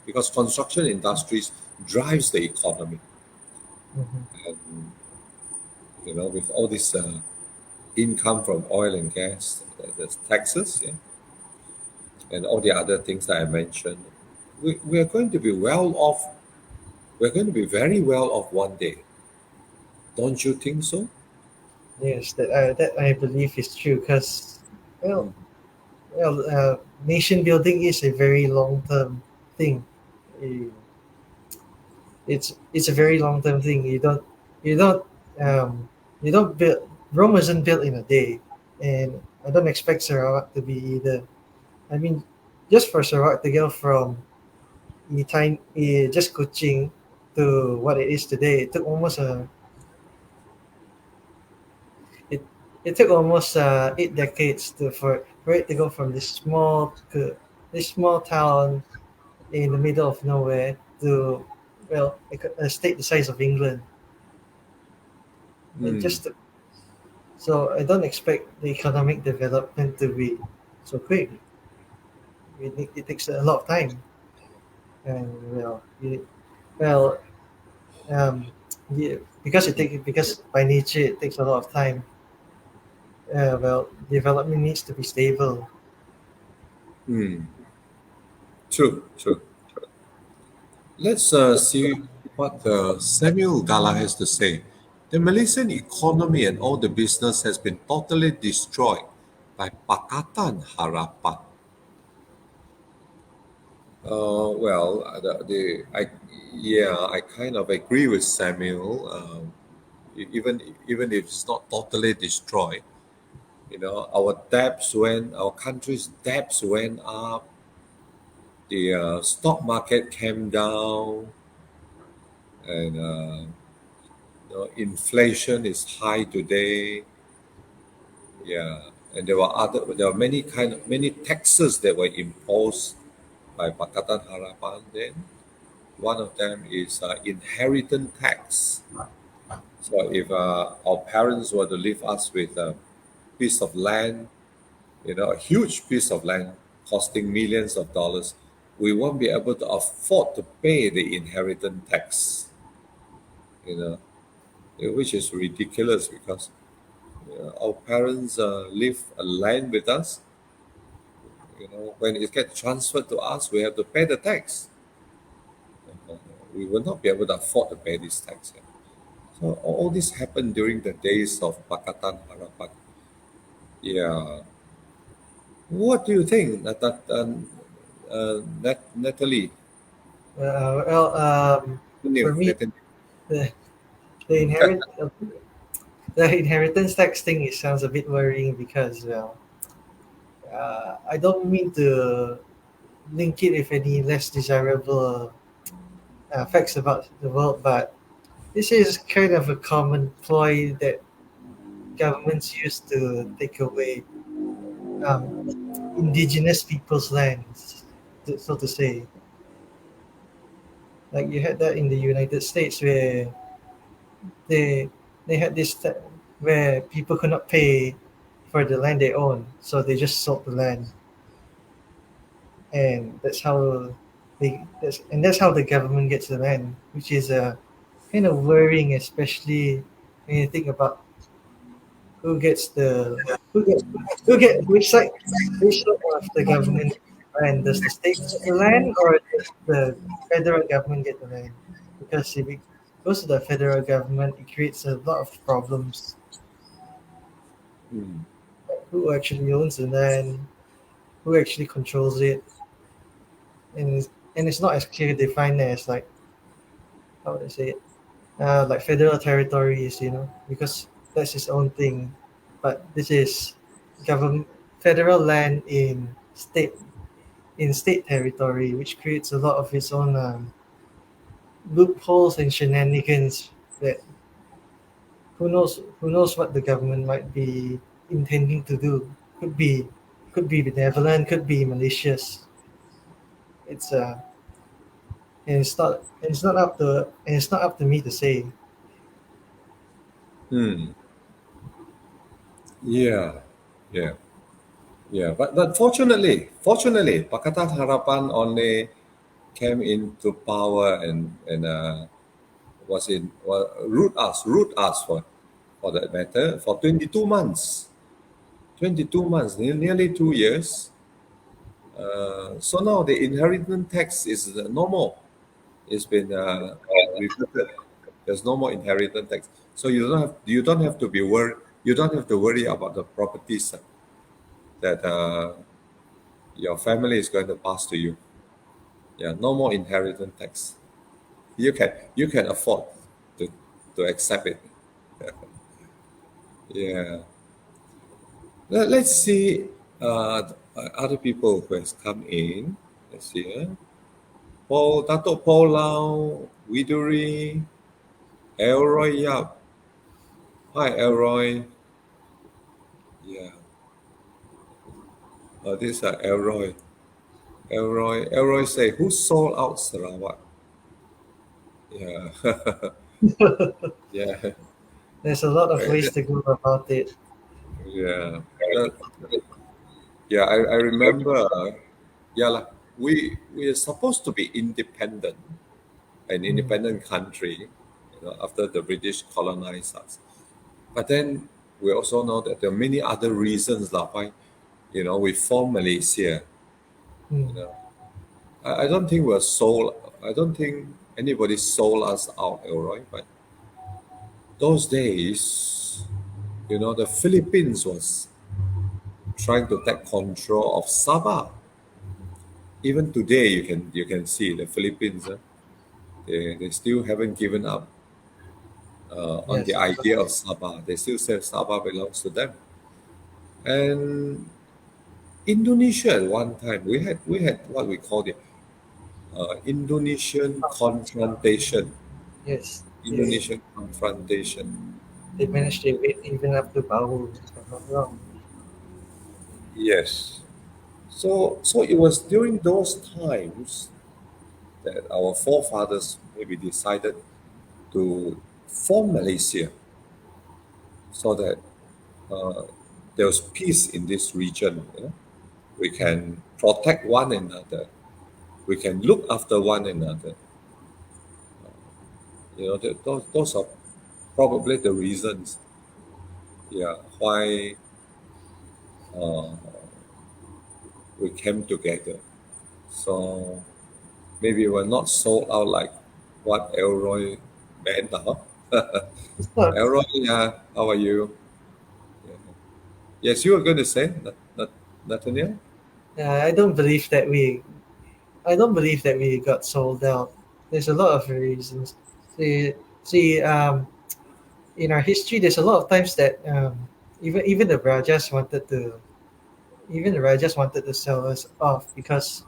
because construction industries drives the economy, Mhm. and with all this income from oil and gas, the taxes, yeah, and all the other things that I mentioned, we are going to be well off. We're going to be very well off one day. Don't you think so? Yes, that I believe is true because well, Mm. nation building is a very long term thing. Eh, it's a very long term thing. You don't um, you don't build Rome wasn't built in a day, and I don't expect Sarawak to be either. I mean, just for Sarawak to go from just Kuching to what it is today, it it took almost 8 decades to for it to go from this small town in the middle of nowhere to, well, a state the size of England. It Hmm. just So I don't expect the economic development to be so quick. It takes a lot of time, and well, um, because by nature it takes a lot of time. Development needs to be stable. Hmm. True. True. Let's see what Samuel Gala has to say. The Malaysian economy and all the business has been totally destroyed by Pakatan Harapan. Yeah, I kind of agree with Samuel. Even if it's not totally destroyed, our country's debts went up, the stock market came down, and inflation is high today. Yeah, and there were many taxes that were imposed by Pakatan Harapan. Then one of them is inheritance tax. So if our parents were to leave us with a piece of land, a huge piece of land costing millions of dollars, we won't be able to afford to pay the inheritance tax, you know, which is ridiculous because our parents leave a land with us. When it gets transferred to us, we have to pay the tax. Uh, we will not be able to afford to pay this tax. Yeah. So all this happened during the days of Pakatan Harapan. Yeah. What do you think, Natalie? For Continue, me, Nathan. the, the inheritance tax thing, it sounds a bit worrying because, I don't mean to link it with any less desirable facts about the world, but this is kind of a common ploy that governments use to take away um, indigenous people's lands, so to say. Like you had that in the United States where they they had where people could not pay for the land they own, so they just sold the land, and that's how the government gets the land, which is kind of worrying, especially when you think about who gets the who get who get which side of the government gets the land. Does the state get the land, or does the federal government get the land? Because if it goes to the federal government, it creates a lot of problems. Hmm. Like who actually owns the land? Who actually controls it? And it's not as clear defined as, like, how would I say it? Like federal territories, because that's its own thing. But this is government federal land in state territory, which creates a lot of its own loopholes and shenanigans. That who knows what the government might be intending to do. Could be benevolent, could be malicious. It's and it's not up to me to say. Hmm. Yeah. Yeah. Yeah. But fortunately, Pakatan Harapan only came into power and ruled us for that matter for 22 months. 22 months, nearly 2 years. So now the inheritance tax is normal. It's been reverted. There's no more inheritance tax. So you don't have to be worried. You don't have to worry about the properties that your family is going to pass to you. Yeah, no more inheritance tax. You can afford to to accept it. Yeah. Let's see other people who has come in. Let's see. Dato Paul Lau, Widuri, Elroy Yap. Hi, Elroy. Yeah. This Elroy. Elroy say, who sold out Sarawak? Yeah, yeah, There's a lot of ways to go about it. yeah. That, yeah, I remember. Yeah, like, we are supposed to be independent, an Mm, independent country, after the British colonized us. But then we also know that there are many other reasons lah why, we formed Malaysia. mm. You know, I don't think we're sold. I don't think anybody sold us out, Elroy. But those days, the Philippines was trying to take control of Sabah. Even today, you can see the Philippines. They still haven't given up on the Yes. idea of Sabah. They still say Sabah belongs to them. And Indonesia at one time we had what we called it Indonesian confrontation. Yes. Indonesian confrontation. They managed to win even up to Bahu, if I'm not wrong. Yes. So it was during those times that our forefathers maybe decided to form Malaysia so that uh, there was peace in this region. We Mm. can protect one another. We can look after one another. Those are probably the reasons, yeah, why uh, we came together. So maybe we're not sold out like what Elroy meant. Huh? It's not. Elroy, yeah, how are you? Yeah. Yes, you were going to say, Nathaniel? I don't believe that we. I don't believe that we got sold out. There's a lot of reasons. See, see. In our history, there's a lot of times that even the Rajas wanted to sell us off because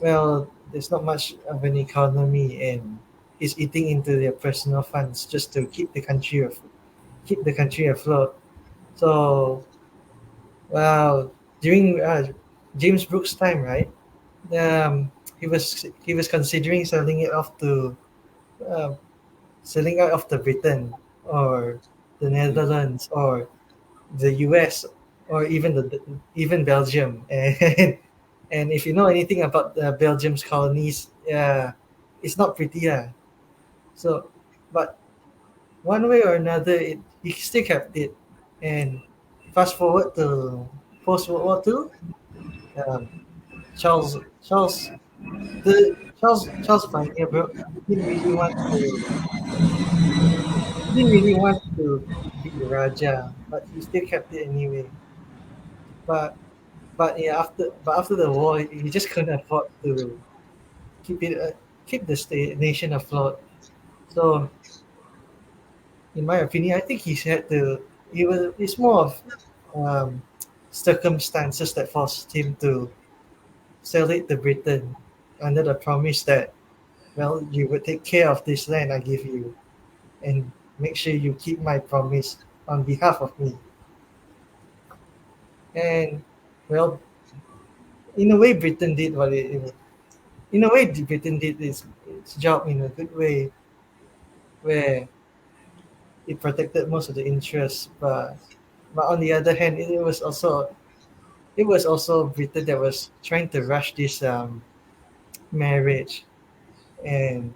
there's not much of an economy and is eating into their personal funds just to keep the country afloat. So during James Brooks' time, right? He was considering uh, selling out of the Britain or the Mm. Netherlands or the US or even Belgium and if you know anything about Belgium's colonies, it's not pretty. So, but one way or another, he still kept it. And fast forward to post World War II, um, Charles Charles Charles Pioneer bro, didn't really want to he didn't really want to be the Raja, but he still kept it anyway. But after the war, he just couldn't afford to keep it keep the state nation afloat. So, in my opinion, I think he's had to. It's more of um, circumstances that forced him to sell it to Britain under the promise that you would take care of this land I give you and make sure you keep my promise on behalf of me. And well, in a way, Britain did what in a way Britain did its job in a good way where it protected most of the interests, but on the other hand, it was also Britain that was trying to rush this marriage, and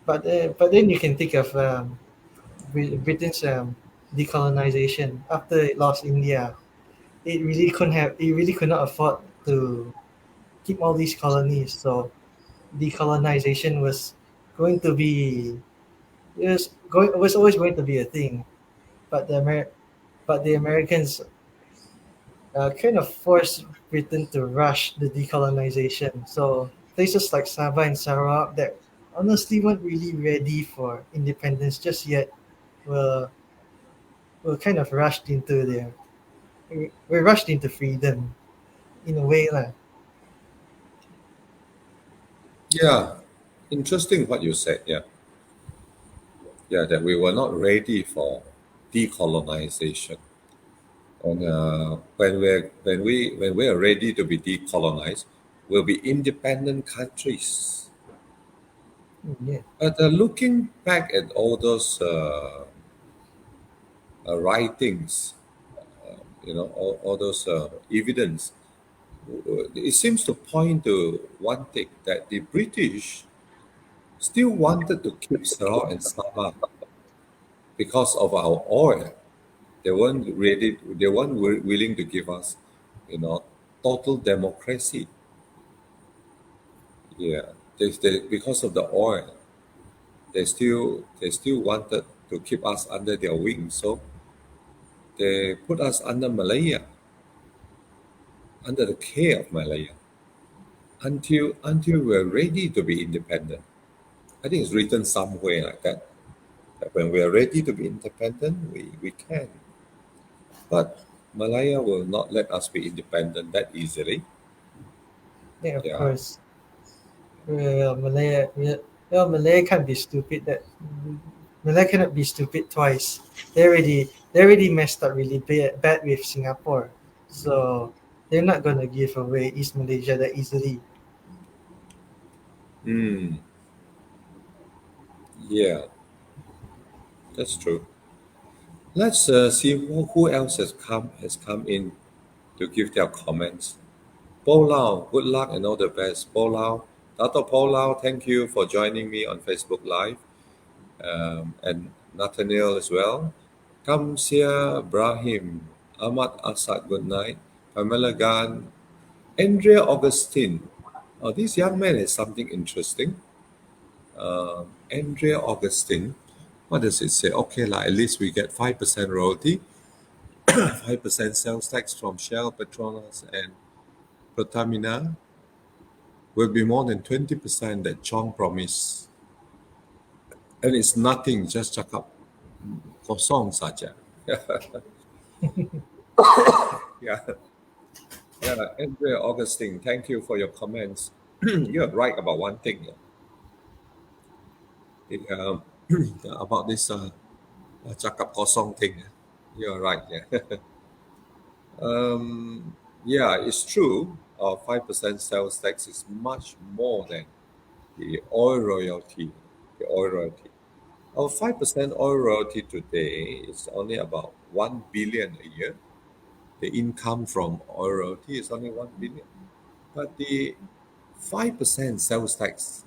but then you can think of Britain's decolonization after it lost India. It really could not afford to keep all these colonies, so decolonization going to be was always going to be a thing, but the Americans kind of forced Britain to rush the decolonization. So places like Sabah and Sarawak that honestly weren't really ready for independence just yet were were kind of rushed into their were rushed into freedom in a way lah. Yeah, interesting what you said. Yeah, yeah, that we were not ready for decolonization. And when we are ready to be decolonized, we'll be independent countries. Yeah, But looking back at all those writings, all those evidence, it seems to point to one thing, that the British still wanted to keep Sarawak and Sabah because of our oil. They weren't ready. They weren't willing to give us, you know, total democracy. Yeah, because of the oil, they still wanted to keep us under their wing. So they put us under Malaya, under the care of Malaya, until we're ready to be independent. I think it's written somewhere like that. That when we are ready to be independent, we can. But Malaya will not let us be independent that easily. yeah, of Yeah. course. Malaya can't be stupid. That Malaya cannot be stupid twice. They already messed up really bad with Singapore, so they're not gonna give away East Malaysia that easily. Mm, yeah, that's true. Let's see who else has come in to give their comments. Paul Lau, good luck and all the best. Paul Lau, Dr. Paul Lau, thank you for joining me on Facebook Live, and Nathaniel as well. Kamsia Brahim, Ahmad Asad, good night. Pamela Gan, Andrea Augustine. Oh, this young man has something interesting. Andrea Augustine, what does it say? Okay, at least we get 5% royalty, 5% sales tax from Shell, Petronas, and Protamina will be more than 20% that Chong promised. And it's nothing, just cakap kosong saja. Yeah, yeah, Andrea Augustine, thank you for your comments. You're right about one thing, about this cakap kosong thing. You're right, yeah. Yeah, it's true. Our 5% sales tax is much more than the oil royalty. The oil royalty. Our 5% oil royalty today is only about 1 billion a year. The income from oil royalty is only 1 billion. But the 5% sales tax,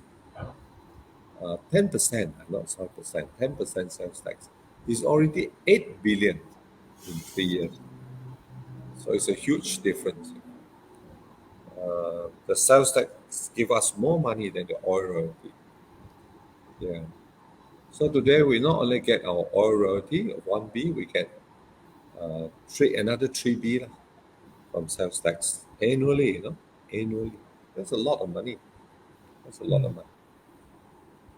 10%, not 5%, 10% sales tax is already 8 billion in 3 years. So it's a huge difference. The sales tax give us more money than the oil royalty. Yeah. So today we not only get our oil royalty of 1B, we get another 3B lah, from sales tax annually. That's a lot of money. That's a lot Mm. of money.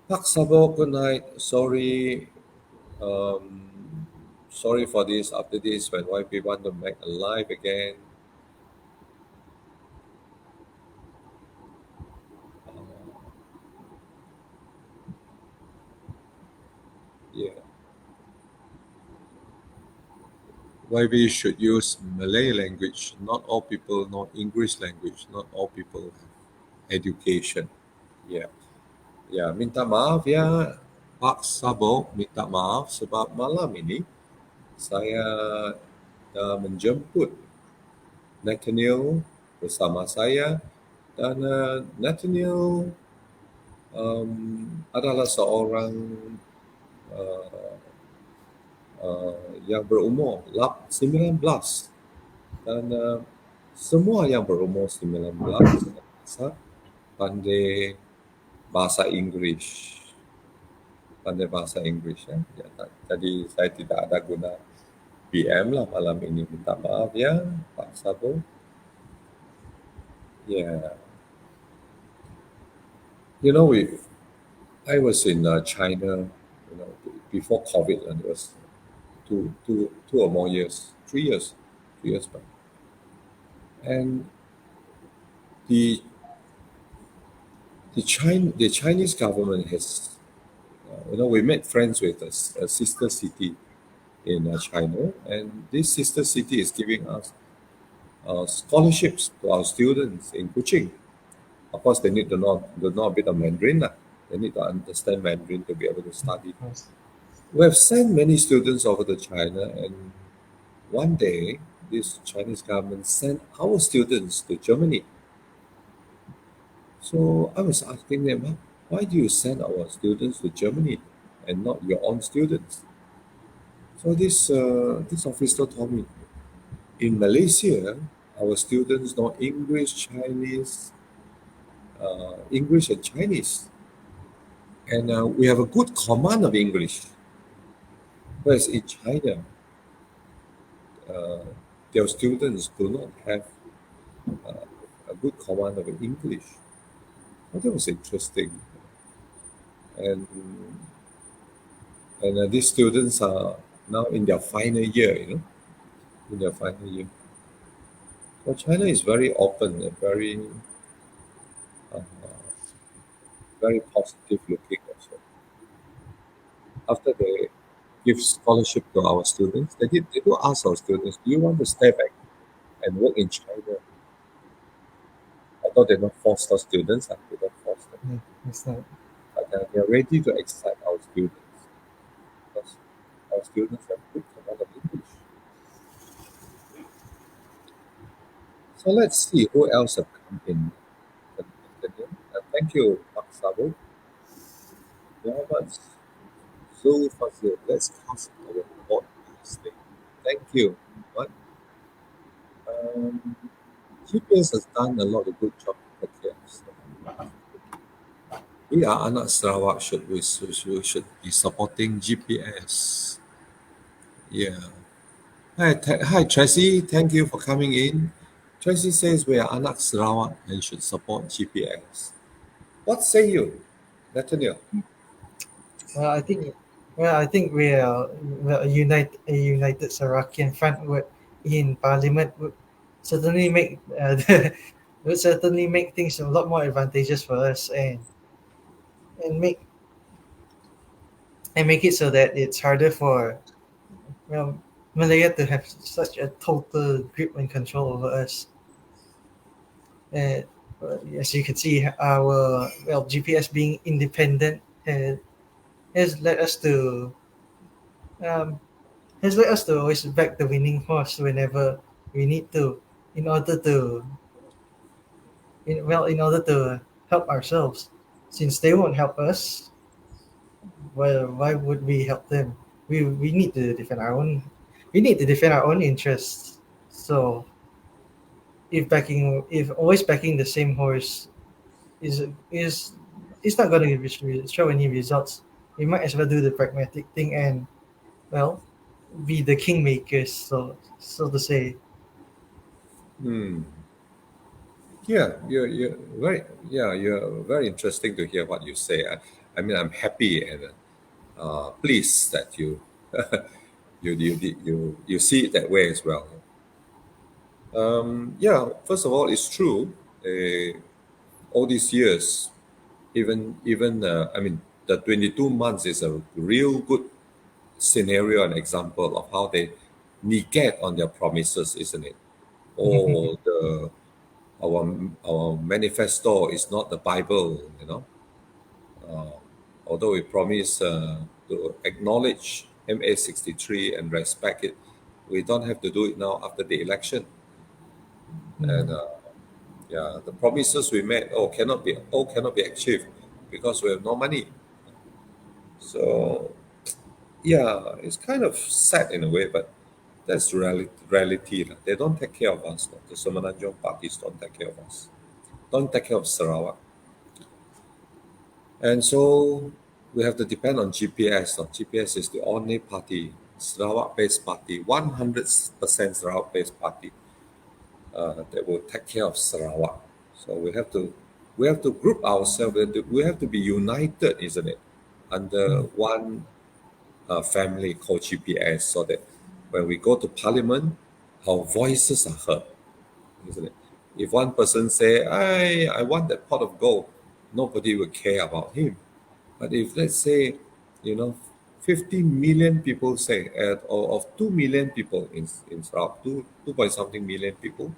Pak Sabo, good night. Sorry for this. After this, when YP want to make a live again, uh, yeah, YP should use Malay language. Not all people know English language. Not all people have education. Yeah. Ya, minta maaf ya Pak Sabo, minta maaf sebab malam ini saya menjemput Nathaniel bersama saya, dan Nathaniel adalah seorang uh, yang berumur 19, dan semua yang berumur 19 saya rasa pandai bahasa Inggeris. Pandai bahasa Inggeris ya. Ya, tadi saya tidak ada guna PM lah malam ini. Minta maaf ya Pak Sabo. Yeah. With I was in China, before COVID, and it was two or more years, 3 years, 3 years back. And the the Chinese government has, we made friends with a sister city in China, and this sister city is giving us scholarships to our students in Kuching. Of course, they need to know a bit of Mandarin. Lah. They need to understand Mandarin to be able to study. Yes. We have sent many students over to China, and one day, this Chinese government sent our students to Germany. So I was asking them, "Huh, why do you send our students to Germany and not your own students?" So this officer told me, in Malaysia, our students know English and Chinese, and we have a good command of English. Whereas in China, uh, their students do not have a good command of English. Well, that was interesting, and these students are now in their final year. In their final year. Well, China is very open and uh, very positive looking also. After they give scholarship to our students, they do ask our students, "Do you want to stay back and work in China?" Although they don't force our students, they don't force them, Yeah, it's not. but they're ready to accept our students because our students have good command of English. So let's see who else have come in. Thank you, Pak Sabo. Muhammad Zulfazil. Let's cast our vote wisely. Thank you. What? Um, GPS has done a lot of good job to take care of stuff. We are anak Sarawak. We should be supporting GPS. Yeah. Hi, Tracy. Thank you for coming in. Tracy says we are anak Sarawak and should support GPS. What say you, Nathaniel? Well, I think, I think a united Sarakian front in Parliament certainly make would certainly make things a lot more advantageous for us, and make and make it so that it's harder for, well, Malaya to have such a total grip and control over us. And as you can see, our, well, GPS being independent has led us to um, always back the winning horse whenever we need to, in order to in order to help ourselves. Since they won't help us, well, why would we help them? We need to defend our own. We need to defend our own interests. So if always backing the same horse is is it's not going to show any results, we might as well do the pragmatic thing and, well, be the kingmakers, so to say. Hmm. Yeah, you're very you're very interesting to hear what you say. I mean, I'm happy and pleased that you see it that way as well. Yeah, first of all, it's true. All these years, I mean, the 22 months is a real good scenario and example of how they negate on their promises, isn't it? Or our manifesto is not the Bible, Uh, although we promise to acknowledge MA63 and respect it, we don't have to do it now after the election. And Mhm. yeah, the promises we made, cannot be achieved because we have no money. So yeah, it's kind of sad in a way, but that's reality. Lah. They don't take care of us. Lah. The Semenanjung parties don't take care of us. Don't take care of Sarawak. And so we have to depend on GPS. So GPS is the only party, Sarawak-based party, 100% Sarawak-based party that will take care of Sarawak. So we have to group ourselves. We have to be united, isn't it, under Mm. one family called GPS, so that when we go to Parliament, our voices are heard, isn't it? If one person say, I want that pot of gold, nobody will care about him. But if let's say, you know, 50 million people say, of 2 million people in Sarawak, 2 point something million people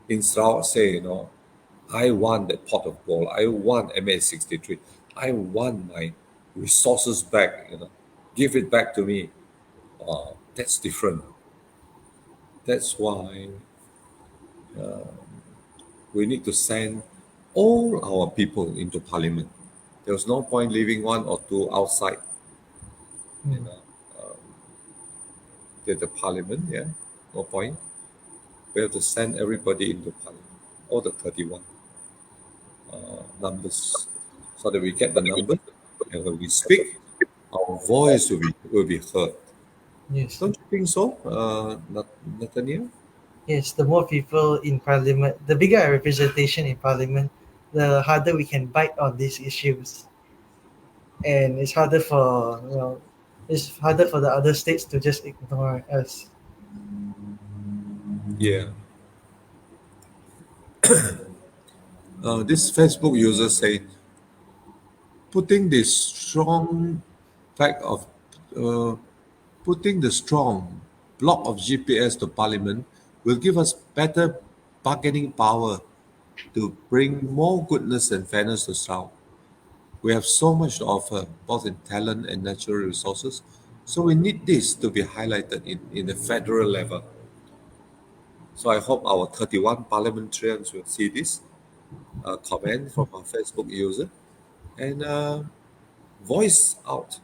in Sarawak say, I want that pot of gold. I want MA63. I want my resources back, give it back to me. That's different. That's why we need to send all our people into parliament. There's no point leaving one or two outside, you Mm. know, the parliament, yeah, no point. We have to send everybody into parliament, all the 31 numbers, so that we get the number, and when we speak, our voice will be heard. Yes. Don't you think so, Nathaniel? Yes, the more people in parliament, the bigger our representation in parliament, the harder we can bite on these issues, and it's harder for the other states to just ignore us. Yeah. This Facebook user say, putting the strong fact of uh, putting the strong block of GPS to Parliament will give us better bargaining power to bring more goodness and fairness to Sarawak. We have so much to offer, both in talent and natural resources. So we need this to be highlighted in the federal level. So I hope our 31 parliamentarians will see this comment from our Facebook user and voice out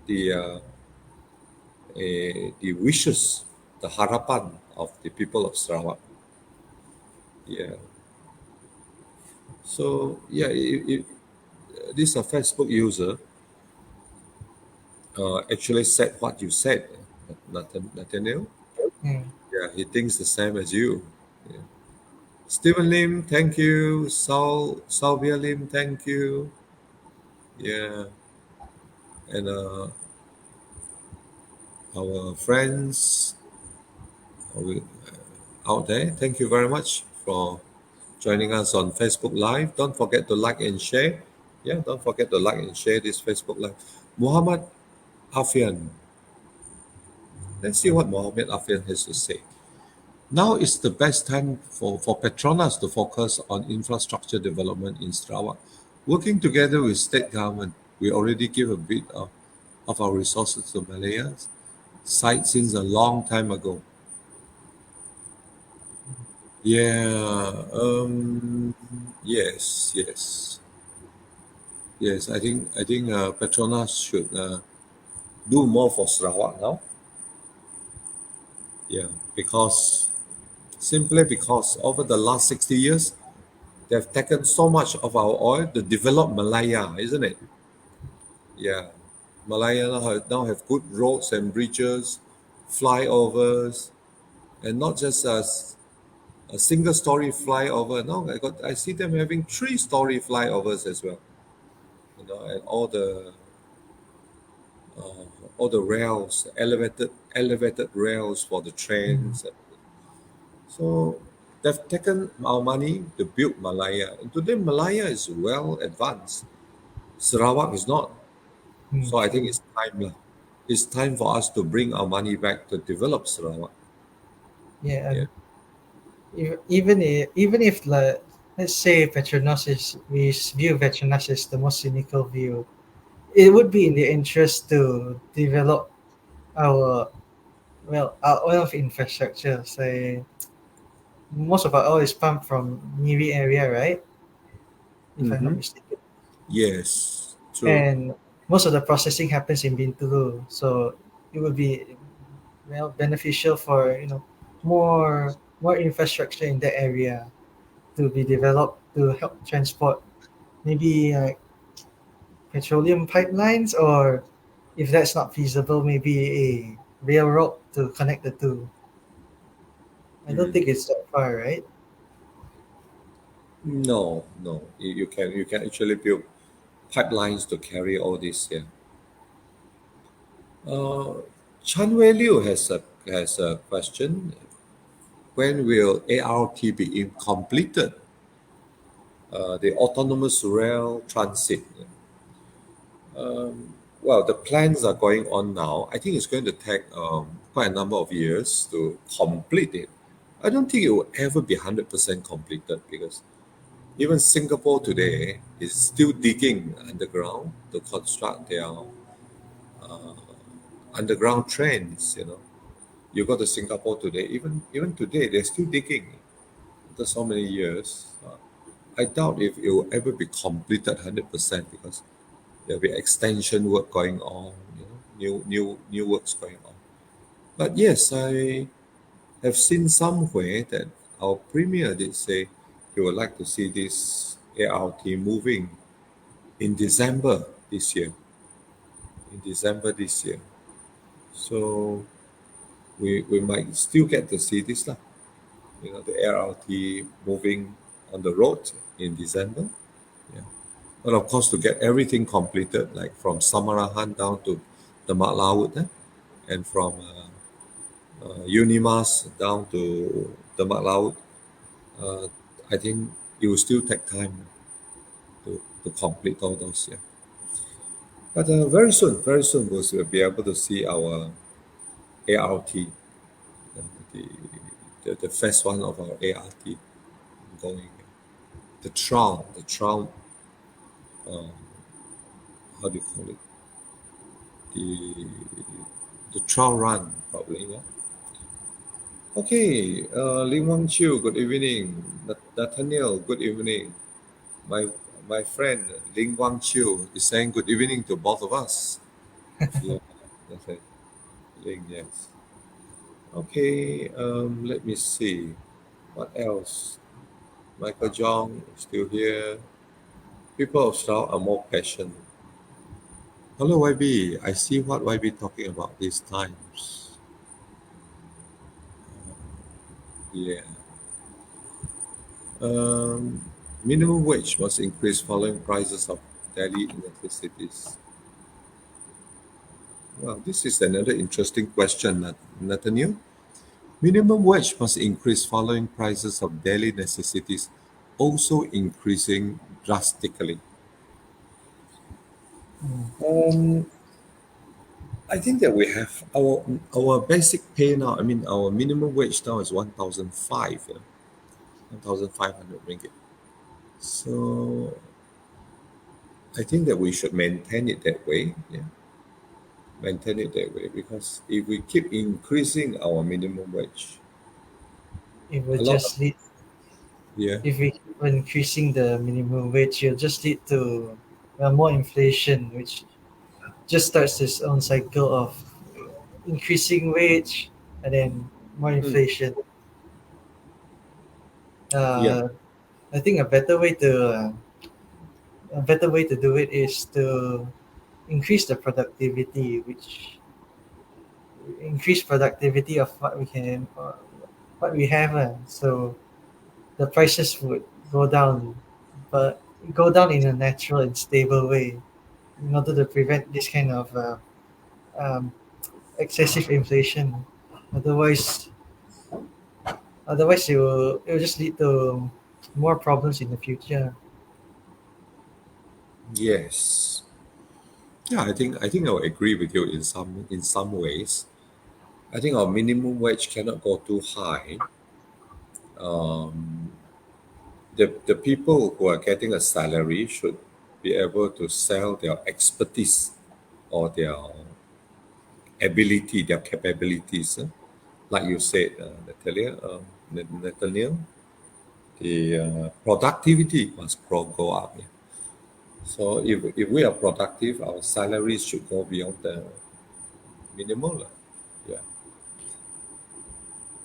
the the wishes, the harapan of the people of Sarawak. Yeah. So yeah, this Facebook user actually said what you said, Nathaniel. Mm. Yeah, he thinks the same as you. Yeah. Stephen Lim, thank you. Salvia Lim, thank you. Yeah, and our friends out there, thank you very much for joining us on Facebook Live. Don't forget to like and share. Yeah, don't forget to like and share this Facebook Live. Muhammad Afian. Let's see what Muhammad Afian has to say. Now is the best time for Petronas to focus on infrastructure development in Sarawak. Working together with state government, we already give a bit of our resources to Malaya's site since a long time ago. Yeah, yes, yes, yes. I think Petronas should do more for Sarawak now. Yeah, because simply because over the last 60 years, they've taken so much of our oil to develop Malaya, isn't it? Yeah, Malaya now have good roads and bridges, flyovers, and not just a single story flyover. No, I see them having 3-story flyovers as well. And all the rails, elevated rails for the Mm. trains. So they've taken our money to build Malaya. And today Malaya is well advanced. Sarawak is not. Mm, So I think true. it's time lah. It's time for us to bring our money back to develop Sarawak. Yeah, Yeah. and even if let's say Petronas is we view Petronas as the most cynical view, it would be in the interest to develop our our oil infrastructure. Say most of our oil is pumped from Miri area, right? If I'm not Mm-hmm. mistaken, Yes. True. and most of the processing happens in Bintulu, so it would be beneficial for more infrastructure in that area to be developed to help transport maybe petroleum pipelines, or if that's not feasible, maybe a railroad to connect the two. I don't Mm. think it's that far, right? No, no. You can actually build pipelines to carry all this here. Uh, Chan Wei Liu has a question. When will ART be completed? The autonomous rail transit. well, the plans are going on now. I think it's going to take quite a number of years to complete it. I don't think it will ever be 100% completed because even Singapore today is still digging underground to construct their underground trains. You go to Singapore today, even today, they're still digging after so many years. I doubt if it will ever be completed 100% because there'll be extension work going on, new works going on. But yes, I have seen somewhere that our premier did say he would like to see this ART moving in December this year. In December this year. So we might still get to see this lah. The LRT moving on the road in December. Yeah. And of course, to get everything completed, like from Samarahan down to the Mat Laut, and from Unimas down to the Mat Laut, uh, I think it will still take time to complete all those. Yeah. But very soon, we'll be able to see our ART, the, the first one of our ART going. The trial, uh, how do you call it? The the trial run, probably. Yeah. Okay, Ling Wang Chiu, good evening. Nathaniel, good evening. My my friend Ling Wang Chiu is saying good evening to both of us. Yeah, that's it. Ling, yes. Okay, let me see. What else? Michael Jong is still here. People of South are more passionate. Hello, YB. I see what YB talking about these times. Yeah. Um, Minimum wage must increase following prices of daily necessities. Well, this is another interesting question, Nathaniel. Minimum wage must increase following prices of daily necessities also increasing drastically. Mm. Um, I think that we have our basic pay now. I mean, our minimum wage now is 1,005, 1,500 ringgit. So I think that we should maintain it that way. Yeah, maintain it that way because if we keep increasing our minimum wage, It will a lot of just lead, yeah, if we keep on increasing the minimum wage, it'll just lead to more inflation, which just starts this own cycle of increasing wage and then more mm, inflation. yeah, Uh, I think a better way to do it is to increase the productivity, which increase productivity of what we can, what we have, so the prices would go down, but go down in a natural and stable way in order to prevent this kind of um, excessive inflation. Otherwise, it will just lead to more problems in the future. yes, yeah. I think I will agree with you in some ways. I think our minimum wage cannot go too high. Um, the people who are getting a salary should be able to sell their expertise or their ability, their capabilities. Like you said, Nathaniel, the productivity must go up. Yeah. So if we are productive, our salaries should go beyond the minimum. Lah. Yeah.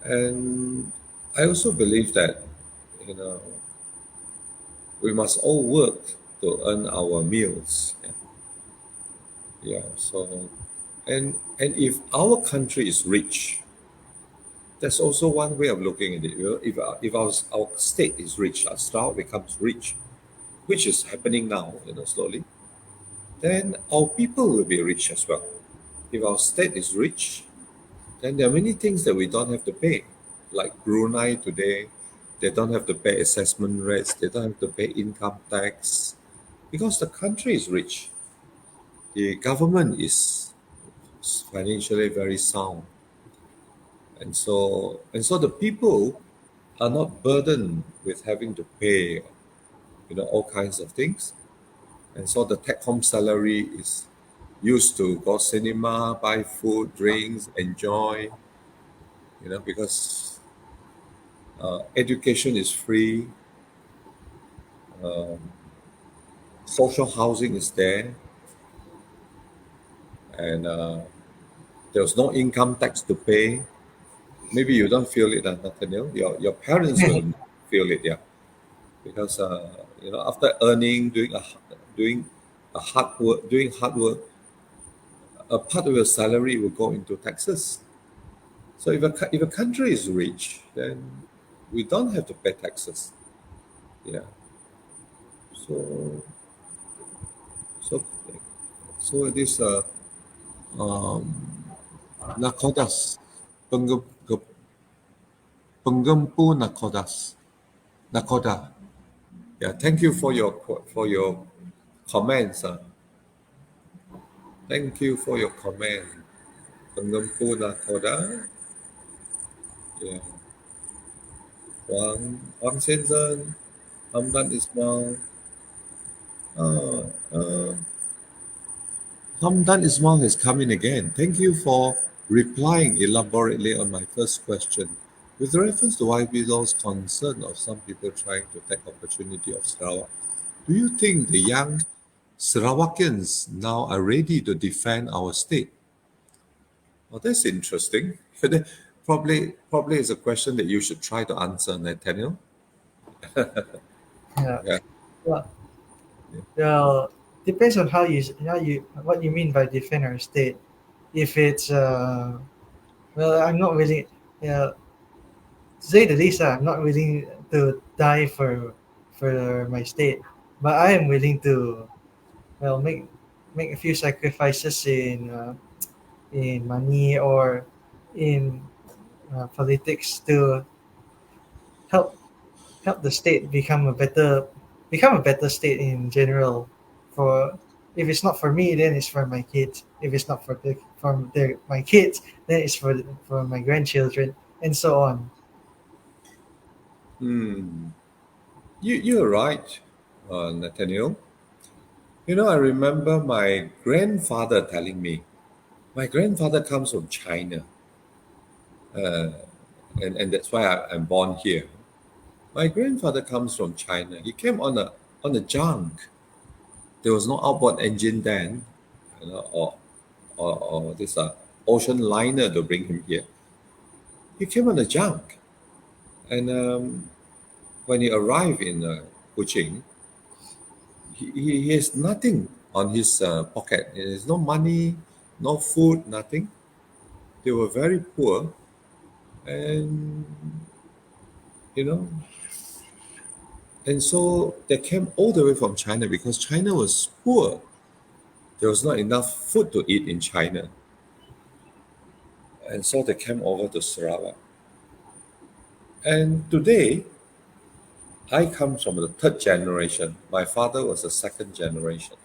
And I also believe that, you know, we must all work to earn our meals. Yeah. Yeah. So, and if our country is rich, that's also one way of looking at it. If our state is rich, our Sarawak becomes rich, which is happening now, slowly, then our people will be rich as well. If our state is rich, then there are many things that we don't have to pay. Like Brunei today, they don't have to pay assessment rates, they don't have to pay income tax because the country is rich. the government is financially very sound, and so the people are not burdened with having to pay, all kinds of things. And so the take home salary is used to go cinema, buy food, drinks, enjoy, because education is free, um, social housing is there, and there's no income tax to pay. Maybe you don't feel it, Nathaniel. Your parents will feel it, yeah, because after earning, doing hard work, a part of your salary will go into taxes. So if a country is rich, then we don't have to pay taxes. Yeah. So so so this um nakodas penggempu nakoda. Yeah. Thank you for your comments. Thank you for your comment. Penggempu nakoda. Yeah. Wang Shenzhen, Hamdan Ismail. Uh, uh, Hamdan Ismail has come in again. Thank you for replying elaborately on my first question. With reference to YBLO's concern of some people trying to take opportunity of Sarawak, do you think the young Sarawakians now are ready to defend our state? Well, that's interesting. Probably is a question that you should try to answer, Nathaniel. Yeah. Yeah. Well, Yeah. well, depends on how you what you mean by defend our state. If it's well, I'm not willing. Yeah, to say the least, I'm not willing to die for my state, but I am willing to well make a few sacrifices in money or in politics to help help the state become a better state in general. For if it's not for me, then it's for my kids. If it's not for my kids, then it's for my grandchildren, and so on. Hmm. You're right, Nathaniel. I remember my grandfather telling me. My grandfather comes from China, uh, and that's why I'm born here. My grandfather comes from China. He came on a junk. There was no outboard engine then, or this ocean liner to bring him here. He came on a junk, and when he arrived in Kuching, he has nothing on his pocket. There's no money, no food, nothing. They were very poor, and you know, and so they came all the way from China because China was poor. There was not enough food to eat in China, and so they came over to Sarawak. And today, I come from the third generation. My father was the second generation.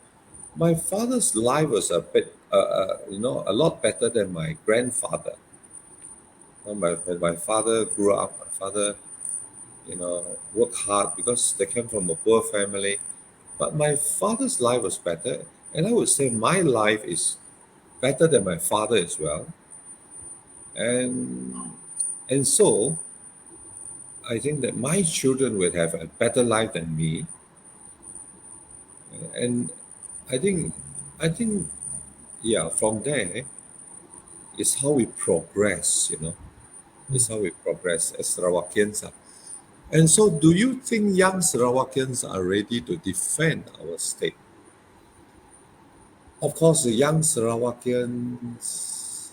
My father's life was a bit, a lot better than my grandfather. When my father grew up, my father, worked hard because they came from a poor family. But my father's life was better, and I would say my life is better than my father as well. And and so I think that my children will have a better life than me. And I think I think yeah, from there is how we progress. Is how we progress as Sarawakians. And so, do you think young Sarawakians are ready to defend our state? Of course, the young Sarawakians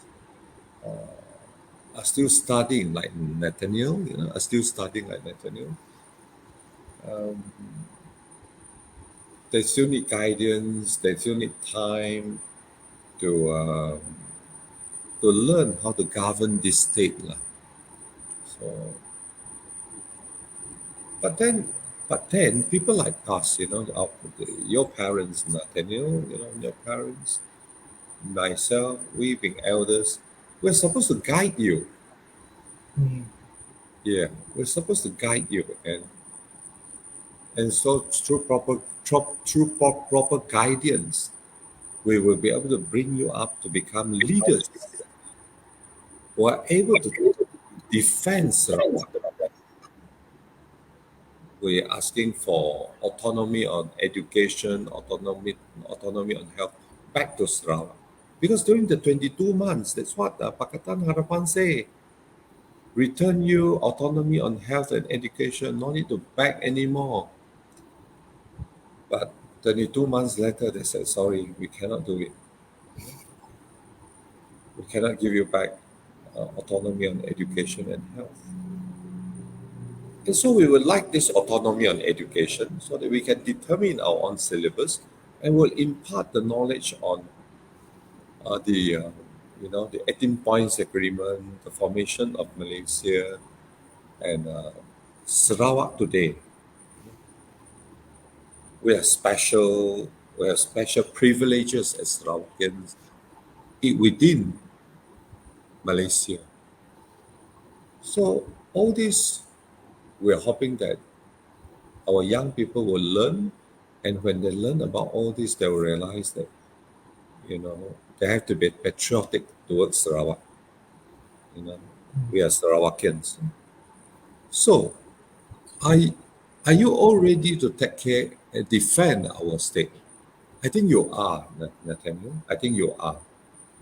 are still studying like Nathaniel, are still studying like Nathaniel. Um, they still need guidance, they still need time to learn how to govern this state. Lah. So, but then, people like us, your parents, Nathaniel, your parents, myself, we being elders, we're supposed to guide you. Mm. Yeah, we're supposed to guide you, and so through proper guidance, we will be able to bring you up to become leaders who are able to defend Sarawak. We're asking for autonomy on education, autonomy on health back to Sarawak. Because during the 22 months, that's what Pakatan Harapan say. Return you autonomy on health and education, no need to beg anymore. But 22 months later, they said, sorry, we cannot do it. We cannot give you back autonomy on education and health. And so we would like this autonomy on education so that we can determine our own syllabus and will impart the knowledge on the the 18 points agreement, the formation of Malaysia, and Sarawak today. We have special privileges as Sarawakians within Malaysia. So all this, we are hoping that our young people will learn, and when they learn about all this, they will realize that they have to be patriotic towards Sarawak. You know, we are Sarawakians. So, are are you all ready to take care and defend our state? I think you are, Nathaniel. I think you are.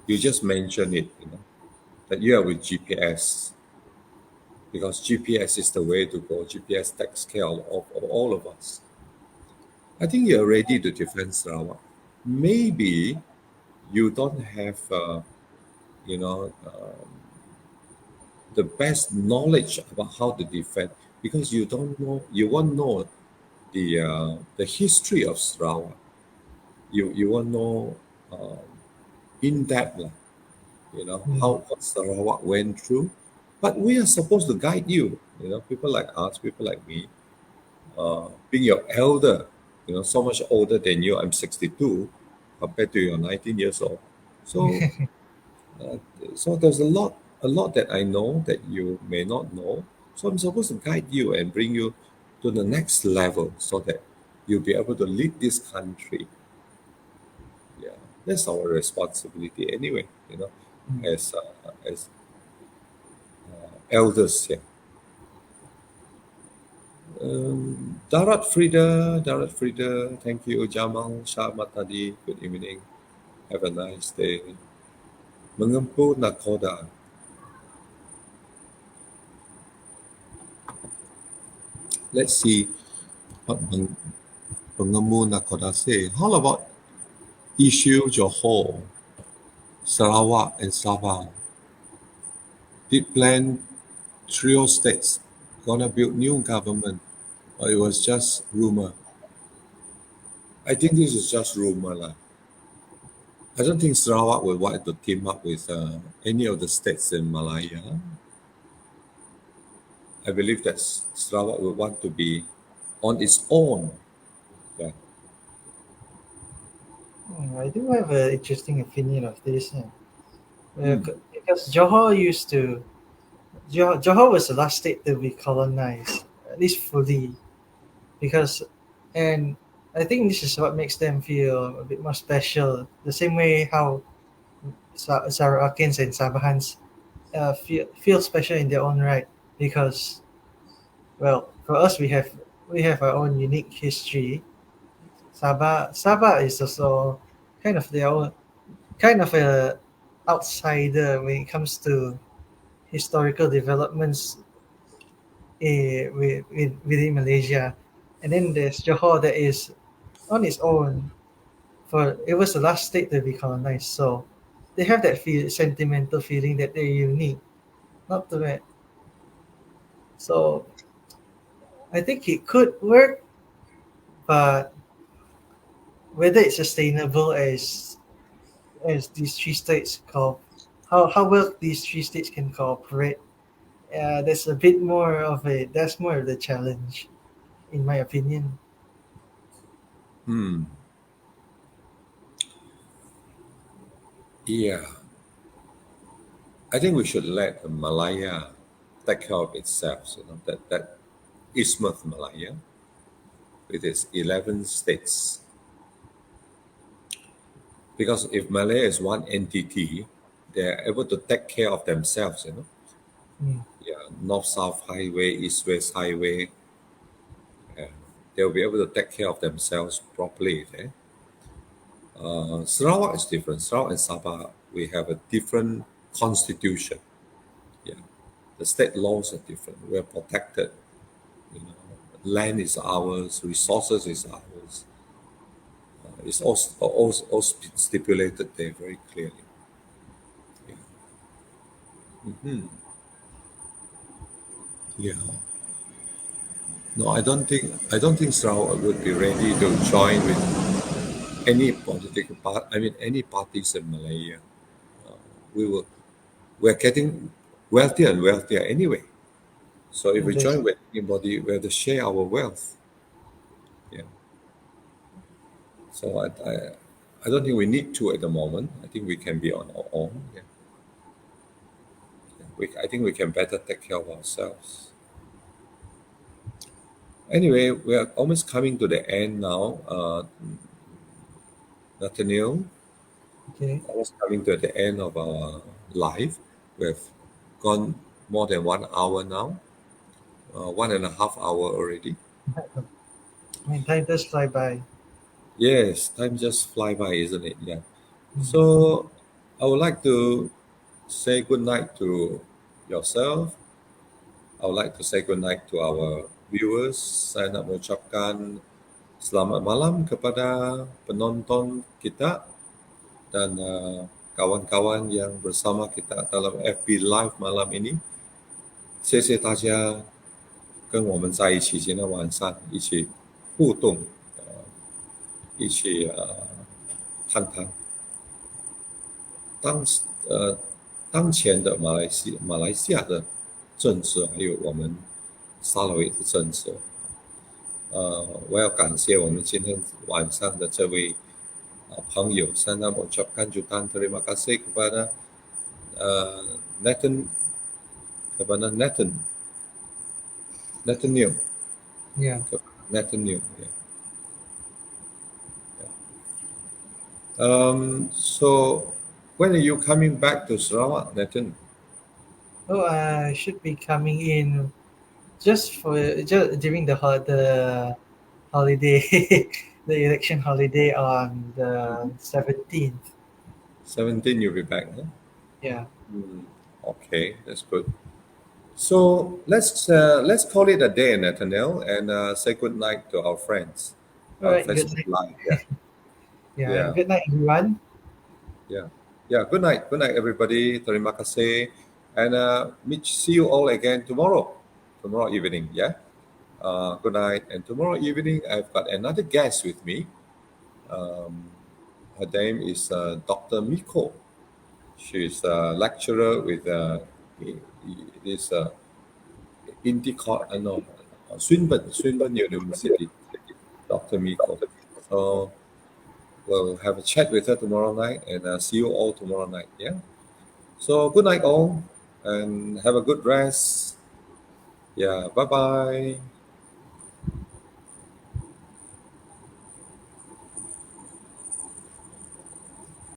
You just mentioned it, that you are with GPS because GPS is the way to go. GPS takes care of all of us. I think you're ready to defend Sarawak. Maybe you don't have, you know, the best knowledge about how to defend because you don't know, you won't know the history of Sarawak. You won't know in depth, lah, Mm. how what Sarawak went through. But we are supposed to guide you. People like us, people like me, being your elder, so much older than you. I'm 62 compared to your 19 years old. So, uh, so there's a lot that I know that you may not know. So I'm supposed to guide you and bring you to the next level so that you'll be able to lead this country. Yeah, that's our responsibility anyway. Mm. As elders here. Darat Frida, thank you. Jamal Sharma tadi, good evening. Have a nice day. Mengempu Nakoda. Let's see what Mengempu Nakoda say. How about issue Johor, Sarawak, and Sabah? Did plan trio states gonna build new government, or it was just rumor? I think this is just rumor lah. I don't think Sarawak will want to team up with any of the states in Malaya. I believe that Sarawak will want to be on its own. Yeah. I do have an interesting opinion of this. Hmm. Because Johor was the last state to be colonized, at least fully. Because, and I think this is what makes them feel a bit more special. The same way how Sarawakians and Sabahans feel special in their own right. Because, well, for us we have our own unique history. Sabah is also kind of their own kind of a outsider when it comes to historical developments within Malaysia. And then there's Johor that is on its own. For it was the last state to be colonized, so they have that sentimental feeling that they're unique. Not to it. So I think it could work, but whether it's sustainable as these three states how well these three states can cooperate, that's more of the challenge, in my opinion. Hmm. Yeah, I think we should let the Malaya take care of itself. That Isthmus Malaya with its 11 states. Because if Malaya is one entity, they're able to take care of themselves. Mm. Yeah, north-south highway, east-west highway, they'll be able to take care of themselves properly there. Sarawak is different. Sarawak and Sabah, we have a different constitution. Yeah, the state laws are different. We're protected. You know, land is ours, resources is ours. It's all stipulated there very clearly. Yeah. Hmm. Yeah. No, I don't think Sarawak would be ready to join with any political part. I mean, any parties in Malaya. We will. We're getting wealthier and wealthier anyway. So if we There's join with anybody, we have to share our wealth. Yeah. So I don't think we need to at the moment. I think we can be on our own. Yeah. I think we can better take care of ourselves. Anyway, we are almost coming to the end now. Nathaniel, okay. almost coming to the end of our live. We've gone more than 1 hour now, 1.5 hour already. I mean, time does fly by. Yes, time just fly by, isn't it? Yeah. Mm. So I would like to say good night to yourself. I would like to say good night to our viewers. Saya nak mengucapkan selamat malam kepada penonton kita dan kawan-kawan yang bersama kita dalam FB Live malam ini. 谢谢大家跟我们在一起，今天晚上一起互动，一起谈谈当前的马来西亚的政治，还有我们沙捞越的政治。我要感谢我们今天晚上的这位朋友，saya nak mengucapkan terima kasih kepada Nathaniel, Yeah. Nathaniel. Yeah. So when are you coming back to Sarawak, Nathan? Oh, I should be coming in just during the holiday, the election holiday on the 17th. 17, you'll be back, huh? Yeah. Hmm. Okay, that's good. So let's call it a day, Nathaniel, and say good night to our friends, All right. Good Facebook night. Live. Yeah, Yeah. yeah, Good night, everyone. yeah, yeah. Good night, everybody. Terima kasih, and see you all again tomorrow evening. Yeah. Good night, and tomorrow evening I've got another guest with me. Um, Her name is Dr. Miko. She's a lecturer with this no, Swinburne University, Dr. Miko. So we'll have a chat with her tomorrow night and see you all tomorrow night. Yeah. So good night, all, and have a good rest. Yeah. Bye bye.